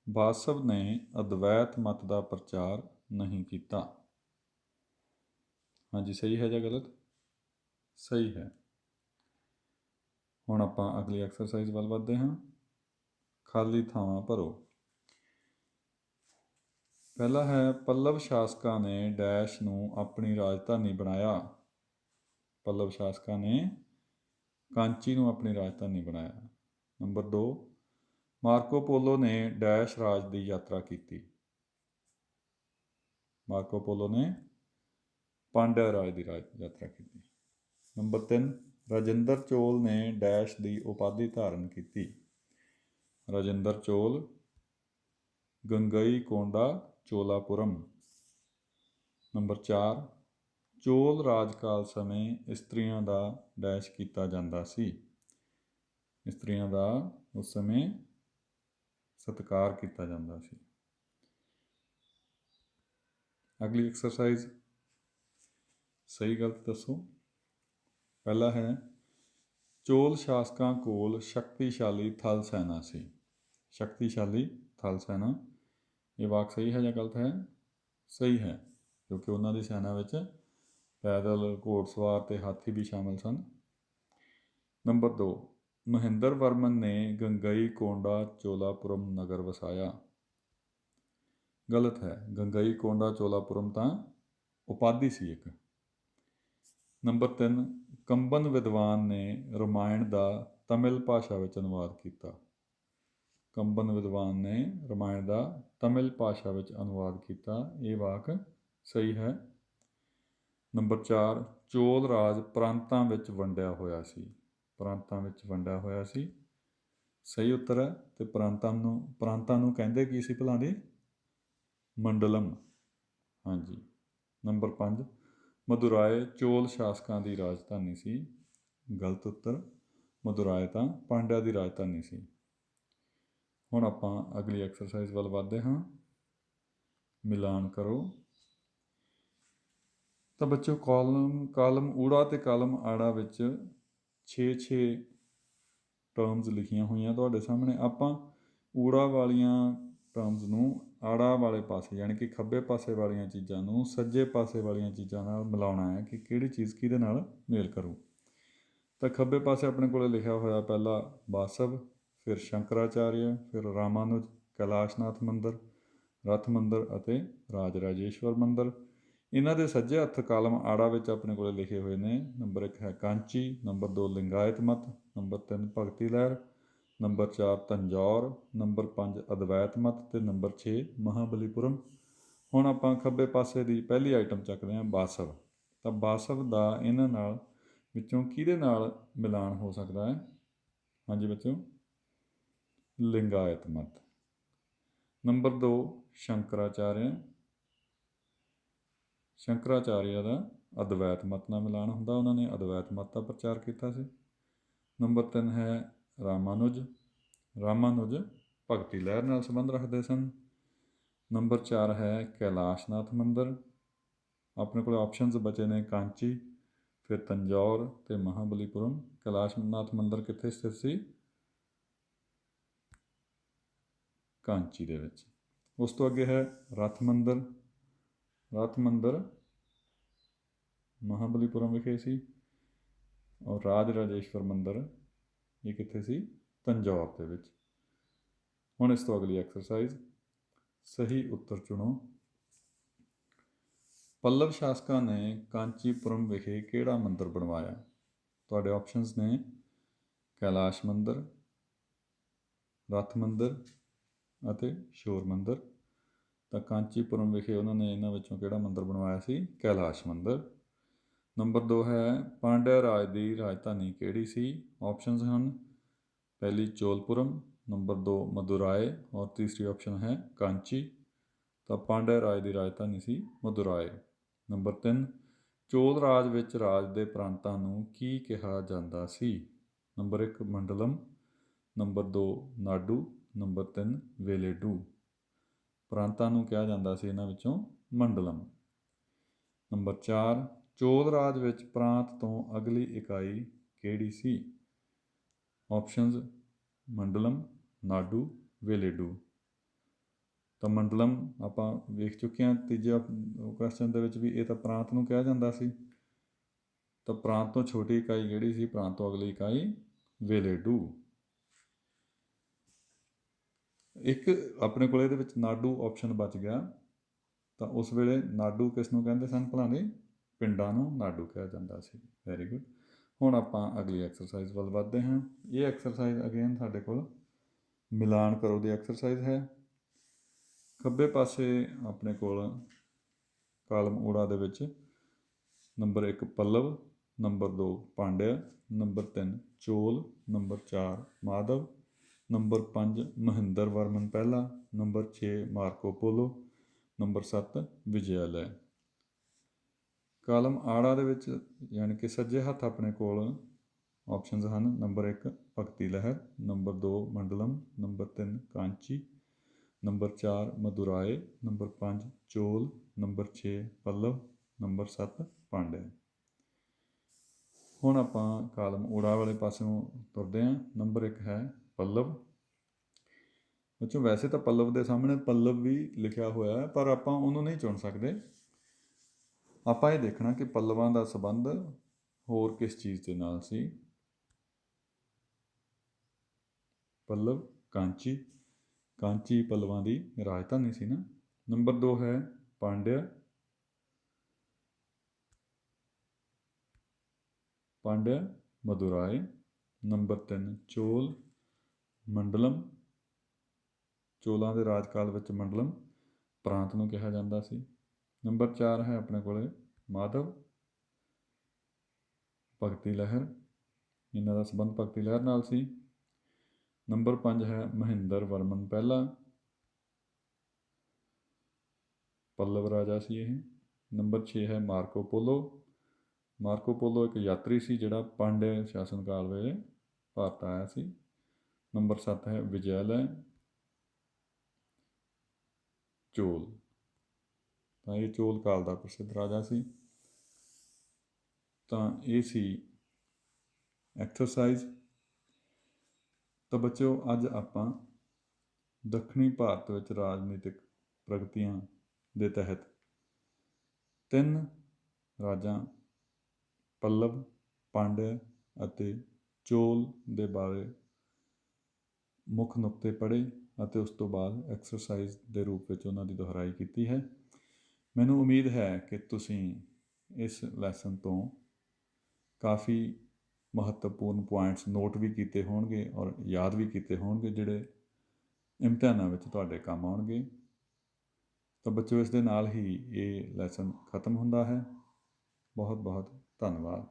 A: ਬਾਸਵ ਨੇ ਅਦਵੈਤ ਮਤ ਦਾ ਪ੍ਰਚਾਰ ਨਹੀਂ ਕੀਤਾ। ਹਾਂਜੀ, ਸਹੀ ਹੈ ਜਾਂ ਗਲਤ? ਸਹੀ ਹੈ। ਹੁਣ ਆਪਾਂ ਅਗਲੀ ਐਕਸਰਸਾਈਜ਼ ਵੱਲ ਵਧਦੇ ਹਾਂ। ਖਾਲੀ ਥਾਵਾਂ ਭਰੋ। ਪਹਿਲਾ ਹੈ ਪੱਲਵ ਸ਼ਾਸਕਾਂ ਨੇ ਡੈਸ਼ ਨੂੰ ਆਪਣੀ ਰਾਜਧਾਨੀ ਬਣਾਇਆ। ਪੱਲਵ ਸ਼ਾਸਕਾਂ ਨੇ ਕਾਂਚੀ ਨੂੰ ਆਪਣੀ ਰਾਜਧਾਨੀ ਬਣਾਇਆ। ਨੰਬਰ 2 ਮਾਰਕੋ ਪੋਲੋ ਨੇ ਡੈਸ਼ ਰਾਜ ਦੀ ਯਾਤਰਾ ਕੀਤੀ। ਮਾਰਕੋ ਪੋਲੋ ਨੇ ਪਾਂਡਿਆ ਰਾਜ ਦੀ ਯਾਤਰਾ ਕੀਤੀ। ਨੰਬਰ 3 ਰਾਜਿੰਦਰ ਚੋਲ ਨੇ ਡੈਸ਼ ਦੀ ਉਪਾਧੀ ਧਾਰਨ ਕੀਤੀ। ਰਾਜਿੰਦਰ ਚੋਲ ਗੰਗਈਕੋਂਡਾ ਚੋਲਾਪੁਰਮ। ਨੰਬਰ 4 ਚੋਲ ਰਾਜਕਾਲ ਸਮੇਂ ਇਸਤਰੀਆਂ ਦਾ ਡੈਸ਼ ਕੀਤਾ ਜਾਂਦਾ ਸੀ। ਇਸਤਰੀਆਂ ਦਾ ਉਸ ਸਮੇਂ ਸਤਿਕਾਰ ਕੀਤਾ ਜਾਂਦਾ ਸੀ। ਅਗਲੀ ਐਕਸਰਸਾਈਜ਼ ਸਹੀ ਗਲਤ ਦੱਸੋ। ਪਹਿਲਾ ਹੈ ਚੋਲ ਸ਼ਾਸਕਾਂ ਕੋਲ ਸ਼ਕਤੀਸ਼ਾਲੀ ਥਲ ਸੈਨਾ ਸੀ। ਸ਼ਕਤੀਸ਼ਾਲੀ ਥਲ ਸੈਨਾ। ਇਹ ਵਾਕ ਸਹੀ ਹੈ ਜਾਂ ਗਲਤ ਹੈ? ਸਹੀ ਹੈ, ਕਿਉਂਕਿ ਉਹਨਾਂ ਦੀ ਸੈਨਾ ਵਿੱਚ ਪੈਦਲ, ਘੋੜਸਵਾਰ ਅਤੇ ਹਾਥੀ ਵੀ ਸ਼ਾਮਲ ਸਨ। ਨੰਬਰ 2 ਮਹਿੰਦਰ ਵਰਮਨ ਨੇ ਗੰਗਈਕੋਂਡਾ ਚੋਲਾਪੁਰਮ ਨਗਰ ਵਸਾਇਆ। ਗਲਤ ਹੈ। ਗੰਗਈਕੋਂਡਾ ਚੋਲਾਪੁਰਮ ਤਾਂ ਉਪਾਧੀ ਸੀ ਇੱਕ। ਨੰਬਰ 3 ਕੰਬਨ ਵਿਦਵਾਨ ਨੇ ਰਾਮਾਇਣ ਦਾ ਤਮਿਲ ਭਾਸ਼ਾ ਵਿੱਚ ਅਨੁਵਾਦ ਕੀਤਾ। ਕੰਬਨ ਵਿਦਵਾਨ ਨੇ ਰਾਮਾਇਣ ਦਾ ਤਮਿਲ ਭਾਸ਼ਾ ਵਿੱਚ ਅਨੁਵਾਦ ਕੀਤਾ। ਇਹ ਵਾਕ ਸਹੀ ਹੈ। ਨੰਬਰ 4 ਚੋਲ ਰਾਜ ਪ੍ਰਾਂਤਾਂ ਵਿੱਚ ਵੰਡਿਆ ਹੋਇਆ ਸੀ। ਪ੍ਰਾਂਤਾਂ ਵਿੱਚ ਵੰਡਿਆ ਹੋਇਆ ਸੀ। ਸਹੀ ਉੱਤਰ ਹੈ। ਅਤੇ ਪ੍ਰਾਂਤਾਂ ਨੂੰ ਕਹਿੰਦੇ ਕੀ ਸੀ ਭਲਾਂ ਦੀ? ਮੰਡਲਮ। ਹਾਂਜੀ। ਨੰਬਰ 5 ਮਦੁਰਾਏ ਚੋਲ ਸ਼ਾਸਕਾਂ ਦੀ ਰਾਜਧਾਨੀ ਸੀ। ਗਲਤ ਉੱਤਰ। ਮਦੁਰਾਏ ਤਾਂ ਪਾਂਡਿਆ ਦੀ ਰਾਜਧਾਨੀ ਸੀ। ਹੁਣ ਆਪਾਂ ਅਗਲੀ ਐਕਸਰਸਾਈਜ਼ ਵੱਲ ਵਧਦੇ ਹਾਂ। ਮਿਲਾਨ ਕਰੋ। ਤਾਂ ਬੱਚੋ ਕਾਲਮ ਊੜਾ ਅਤੇ ਕਾਲਮ ਆੜਾ ਵਿੱਚ 6 ਟਰਮਜ਼ ਲਿਖੀਆਂ ਹੋਈਆਂ ਤੁਹਾਡੇ ਸਾਹਮਣੇ। ਆਪਾਂ ਊੜਾ ਵਾਲੀਆਂ ਟਰਮਜ਼ ਨੂੰ ਆੜਾ ਵਾਲੇ ਪਾਸੇ ਯਾਨੀ ਕਿ ਖੱਬੇ ਪਾਸੇ ਵਾਲੀਆਂ ਚੀਜ਼ਾਂ ਨੂੰ ਸੱਜੇ ਪਾਸੇ ਵਾਲੀਆਂ ਚੀਜ਼ਾਂ ਨਾਲ ਮਿਲਾਉਣਾ ਹੈ ਕਿ ਕਿਹੜੀ ਚੀਜ਼ ਕਿਹਦੇ ਨਾਲ ਮੇਲ ਕਰੂ। ਤਾਂ ਖੱਬੇ ਪਾਸੇ ਆਪਣੇ ਕੋਲ ਲਿਖਿਆ ਹੋਇਆ ਪਹਿਲਾ ਬਾਸਵ, ਫਿਰ ਸ਼ੰਕਰਾਚਾਰਿਆ, ਫਿਰ ਰਾਮਾਨੁਜ, ਕੈਲਾਸ਼ਨਾਥ ਮੰਦਰ, ਰਥ ਮੰਦਰ ਅਤੇ ਰਾਜ ਰਾਜੇਸ਼ਵਰ ਮੰਦਰ। ਇਹਨਾਂ ਦੇ ਸੱਜੇ ਹੱਥ ਕਾਲਮ ਆੜਾ ਵਿੱਚ ਆਪਣੇ ਕੋਲ ਲਿਖੇ ਹੋਏ ਨੇ। ਨੰਬਰ 1 ਹੈ ਕਾਂਚੀ, ਨੰਬਰ 2 ਲਿੰਗਾਇਤ ਮਤ, ਨੰਬਰ 3 ਭਗਤੀ ਲਹਿਰ, ਨੰਬਰ 4 ਤੰਜੌਰ, ਨੰਬਰ 5 ਅਦਵੈਤ ਮਤ ਅਤੇ ਨੰਬਰ 6 ਮਹਾਬਲੀਪੁਰਮ। ਹੁਣ ਆਪਾਂ ਖੱਬੇ ਪਾਸੇ ਦੀ ਪਹਿਲੀ ਆਈਟਮ ਚੱਕਦੇ ਹਾਂ ਬਾਸਵ। ਤਾਂ ਬਾਸਵ ਦਾ ਇਹਨਾਂ ਨਾਲ ਵਿੱਚੋਂ ਕਿਹਦੇ ਨਾਲ ਮਿਲਾਨ ਹੋ ਸਕਦਾ ਹੈ? ਹਾਂਜੀ ਬੱਚੋ, ਲਿੰਗਾਇਤ ਮਤ। ਨੰਬਰ 2 ਸ਼ੰਕਰਾਚਾਰਿਆ। ਸ਼ੰਕਰਾਚਾਰਿਆ ਦਾ ਅਦਵੈਤ ਮਤ ਨਾਲ ਮਿਲਾਨ ਹੁੰਦਾ। ਉਹਨਾਂ ਨੇ ਅਦਵੈਤ ਮਤ ਦਾ ਪ੍ਰਚਾਰ ਕੀਤਾ ਸੀ। ਨੰਬਰ 3 ਹੈ ਰਾਮਾਨੁਜ। ਰਾਮਾਨੁਜ ਭਗਤੀ ਲਹਿਰ ਨਾਲ ਸੰਬੰਧ ਰੱਖਦੇ ਸਨ। ਨੰਬਰ 4 ਹੈ ਕੈਲਾਸ਼ਨਾਥ ਮੰਦਰ। ਆਪਣੇ ਕੋਲ ਆਪਸ਼ਨਸ ਬਚੇ ਨੇ ਕਾਂਚੀ, ਫਿਰ ਤੰਜੌਰ ਅਤੇ ਮਹਾਬਲੀਪੁਰਮ। ਕੈਲਾਸ਼ਨਾਥ ਮੰਦਰ ਕਿੱਥੇ ਸਥਿਤ ਸੀ? ਕਾਂਚੀ ਦੇ ਵਿੱਚ। ਉਸ ਤੋਂ ਅੱਗੇ ਹੈ ਰਥ ਮੰਦਰ। ਰਥ ਮੰਦਰ ਮਹਾਬਲੀਪੁਰਮ ਵਿਖੇ ਸੀ, ਔਰ ਰਾਜ ਰਾਜੇਸ਼ਵਰ ਮੰਦਰ ਇਹ ਕਿੱਥੇ ਸੀ? ਤੰਜੌਰ ਦੇ ਵਿੱਚ। ਹੁਣ ਇਸ ਤੋਂ ਅਗਲੀ ਐਕਸਰਸਾਈਜ਼, ਸਹੀ ਉੱਤਰ ਚੁਣੋ। ਪੱਲਵ ਸ਼ਾਸਕਾਂ ਨੇ ਕਾਂਚੀਪੁਰਮ ਵਿਖੇ ਕਿਹੜਾ ਮੰਦਰ ਬਣਵਾਇਆ? ਤੁਹਾਡੇ ਆਪਸ਼ਨਸ ਨੇ ਕੈਲਾਸ਼ ਮੰਦਰ, ਰੱਥ ਮੰਦਰ ਅਤੇ ਸ਼ੋਰ ਮੰਦਰ। ਤਾਂ ਕਾਂਚੀਪੁਰਮ ਵਿਖੇ ਉਹਨਾਂ ਨੇ ਇਹਨਾਂ ਵਿੱਚੋਂ ਕਿਹੜਾ ਮੰਦਰ ਬਣਵਾਇਆ ਸੀ? ਕੈਲਾਸ਼ ਮੰਦਰ। ਨੰਬਰ 2 ਹੈ, ਪਾਂਡਿਆ ਰਾਜ ਦੀ ਰਾਜਧਾਨੀ ਕਿਹੜੀ ਸੀ? ਆਪਸ਼ਨਸ ਹਨ ਪਹਿਲੀ ਚੋਲਪੁਰਮ, ਨੰਬਰ 2 ਮਦੁਰਾਏ, ਔਰ ਤੀਸਰੀ ਆਪਸ਼ਨ ਹੈ ਕਾਂਚੀ। ਤਾਂ ਪਾਂਡਿਆ ਰਾਜ ਦੀ ਰਾਜਧਾਨੀ ਸੀ ਮਦੁਰਾਏ। ਨੰਬਰ 3, ਚੋਲ ਰਾਜ ਵਿੱਚ ਰਾਜ ਦੇ ਪ੍ਰਾਂਤਾਂ ਨੂੰ ਕੀ ਕਿਹਾ ਜਾਂਦਾ ਸੀ? Number 1 mandalam, number 2 nadu, number 3 ਵੇਲੇਡੂ। ਪ੍ਰਾਂਤਾਂ ਨੂੰ ਕਿਹਾ ਜਾਂਦਾ ਸੀ ਇਹਨਾਂ ਵਿੱਚੋਂ ਮੰਡਲਮ। ਨੰਬਰ 4, ਚੋਲ ਰਾਜ ਵਿੱਚ ਪ੍ਰਾਂਤ ਤੋਂ ਅਗਲੀ ਇਕਾਈ ਕਿਹੜੀ ਸੀ? ਆਪਸ਼ਨਸ ਮੰਡਲਮ, ਨਾਡੂ, ਵੇਲੇਡੂ। ਤਾਂ ਮੰਡਲਮ ਆਪਾਂ ਵੇਖ ਚੁੱਕੇ ਹਾਂ ਤੀਜੇ ਕੁਐਸਚਨ ਦੇ ਵਿੱਚ ਵੀ, ਇਹ ਤਾਂ ਪ੍ਰਾਂਤ ਨੂੰ ਕਿਹਾ ਜਾਂਦਾ ਸੀ। ਤਾਂ ਪ੍ਰਾਂਤ ਤੋਂ ਛੋਟੀ ਇਕਾਈ ਕਿਹੜੀ ਸੀ? ਪ੍ਰਾਂਤ ਤੋਂ ਅਗਲੀ ਇਕਾਈ ਵੇਲੇਡੂ। ਇੱਕ ਆਪਣੇ ਕੋਲ ਇਹਦੇ ਵਿੱਚ ਨਾਡੂ ਆਪਸ਼ਨ ਬਚ ਗਿਆ। ਤਾਂ ਉਸ ਵੇਲੇ ਨਾਡੂ ਕਿਸ ਨੂੰ ਕਹਿੰਦੇ ਸਨ ਭਲਾ ਦੇ? ਪਿੰਡਾਂ ਨੂੰ ਨਾਡੂ ਕਿਹਾ ਜਾਂਦਾ ਸੀ। Very good. ਹੁਣ ਆਪਾਂ ਅਗਲੀ ਐਕਸਰਸਾਈਜ਼ ਵੱਲ ਵੱਧਦੇ ਹਾਂ। ਇਹ ਐਕਸਰਸਾਈਜ਼ ਅਗੇਨ ਸਾਡੇ ਕੋਲ ਮਿਲਾਨ ਕਰੋ ਦੀ ਐਕਸਰਸਾਈਜ਼ ਹੈ। ਖੱਬੇ ਪਾਸੇ ਆਪਣੇ ਕੋਲ ਕਾਲਮ ਊੜਾ ਦੇ ਵਿੱਚ number 1 Pallava, number 2 Pandya, number 3 Chola, number 4 Madhav, number 5 Mahendra Varman ਪਹਿਲਾ, number 6 Marco Polo, number 7 Vijayalaya. Column ਆੜਾ ਦੇ ਵਿੱਚ ਯਾਨੀ ਕਿ ਸੱਜੇ ਹੱਥ ਆਪਣੇ ਕੋਲ ਆਪਸ਼ਨਸ ਹਨ ਨੰਬਰ 1 ਭਗਤੀ ਲਹਿਰ, number 2 mandalam, number 3 Kanchi, number 4 Madurai, number 5 Chola, number 6 Pallava, number 7 Pandya. ਹੁਣ ਆਪਾਂ ਕਾਲਮ ਊੜਾ ਵਾਲੇ ਪਾਸਿਓਂ ਤੁਰਦੇ ਹਾਂ। ਨੰਬਰ 1 ਹੈ ਪੱਲਵ। ਬੱਚੋ ਵੈਸੇ ਤਾਂ ਪੱਲਵ ਦੇ ਸਾਹਮਣੇ ਪੱਲਵ ਵੀ ਲਿਖਿਆ ਹੋਇਆ ਹੈ, ਪਰ ਆਪਾਂ ਉਹਨੂੰ ਨਹੀਂ ਚੁਣ ਸਕਦੇ। ਆਪਾਂ ਇਹ ਦੇਖਣਾ ਕਿ ਪੱਲਵਾਂ ਦਾ ਸੰਬੰਧ ਹੋਰ ਕਿਸ ਚੀਜ਼ ਦੇ ਨਾਲ ਸੀ। ਪੱਲਵ ਕਾਂਚੀ, ਕਾਂਚੀ ਪੱਲਵਾਂ ਦੀ ਰਾਜਧਾਨੀ ਸੀ ਨਾ। ਨੰਬਰ 2 ਹੈ ਪਾਂਡਿਆ, ਪਾਂਡਿਆ ਮਦੁਰਾਏ। ਨੰਬਰ 3 ਚੋਲ, ਮੰਡਲਮ, ਚੋਲਾਂ ਦੇ ਰਾਜਕਾਲ ਵਿੱਚ ਮੰਡਲਮ ਪ੍ਰਾਂਤ ਨੂੰ ਕਿਹਾ ਜਾਂਦਾ ਸੀ। ਨੰਬਰ 4 ਹੈ ਆਪਣੇ ਕੋਲ ਮਾਧਵ, ਭਗਤੀ ਲਹਿਰ, ਇਹਨਾਂ ਦਾ ਸੰਬੰਧ ਭਗਤੀ ਲਹਿਰ ਨਾਲ ਸੀ। ਨੰਬਰ 5 ਹੈ ਮਹਿੰਦਰ ਵਰਮਨ ਪਹਿਲਾ, ਪੱਲਵ ਰਾਜਾ ਸੀ ਇਹ। ਨੰਬਰ 6 ਹੈ ਮਾਰਕੋ ਪੋਲੋ। ਮਾਰਕੋ ਪੋਲੋ ਇੱਕ ਯਾਤਰੀ ਸੀ ਜਿਹੜਾ ਪਾਂਡਿਆ ਸ਼ਾਸਨ ਕਾਲ ਵੇਲੇ ਭਾਰਤ ਆਇਆ ਸੀ। ਨੰਬਰ 7 ਹੈ ਵਿਜਯਾਲੈ, ਚੋਲ। ਤਾਂ ਇਹ ਚੋਲ ਕਾਲ ਦਾ ਪ੍ਰਸਿੱਧ ਰਾਜਾ ਸੀ। ਤਾਂ ਇਹ ਸੀ ਐਕਸਰਸਾਈਜ਼। ਤਾਂ ਬੱਚਿਓ ਅੱਜ ਆਪਾਂ ਦੱਖਣੀ ਭਾਰਤ ਵਿੱਚ ਰਾਜਨੀਤਿਕ ਪ੍ਰਗਤੀਆਂ ਦੇ ਤਹਿਤ 3 ਰਾਜਾਂ ਪੱਲਵ, ਪਾਂਡਿਆ ਅਤੇ ਚੋਲ ਦੇ ਬਾਰੇ ਮੁੱਖ ਨੁਕਤੇ ਪੜ੍ਹੇ ਅਤੇ ਉਸ ਤੋਂ ਬਾਅਦ ਐਕਸਰਸਾਈਜ਼ ਦੇ ਰੂਪ ਵਿੱਚ ਉਹਨਾਂ ਦੀ ਦੁਹਰਾਈ ਕੀਤੀ ਹੈ। ਮੈਨੂੰ ਉਮੀਦ ਹੈ ਕਿ ਤੁਸੀਂ ਇਸ ਲੈਸਨ ਤੋਂ ਕਾਫੀ ਮਹੱਤਵਪੂਰਨ ਪੁਆਇੰਟਸ ਨੋਟ ਵੀ ਕੀਤੇ ਹੋਣਗੇ ਔਰ ਯਾਦ ਵੀ ਕੀਤੇ ਹੋਣਗੇ, ਜਿਹੜੇ ਇਮਤਿਹਾਨਾਂ ਵਿੱਚ ਤੁਹਾਡੇ ਕੰਮ ਆਉਣਗੇ। ਤਾਂ ਬੱਚਿਓ ਇਸ ਦੇ ਨਾਲ ਹੀ ਇਹ ਲੈਸਨ ਖਤਮ ਹੁੰਦਾ ਹੈ। ਬਹੁਤ ਬਹੁਤ ਧੰਨਵਾਦ।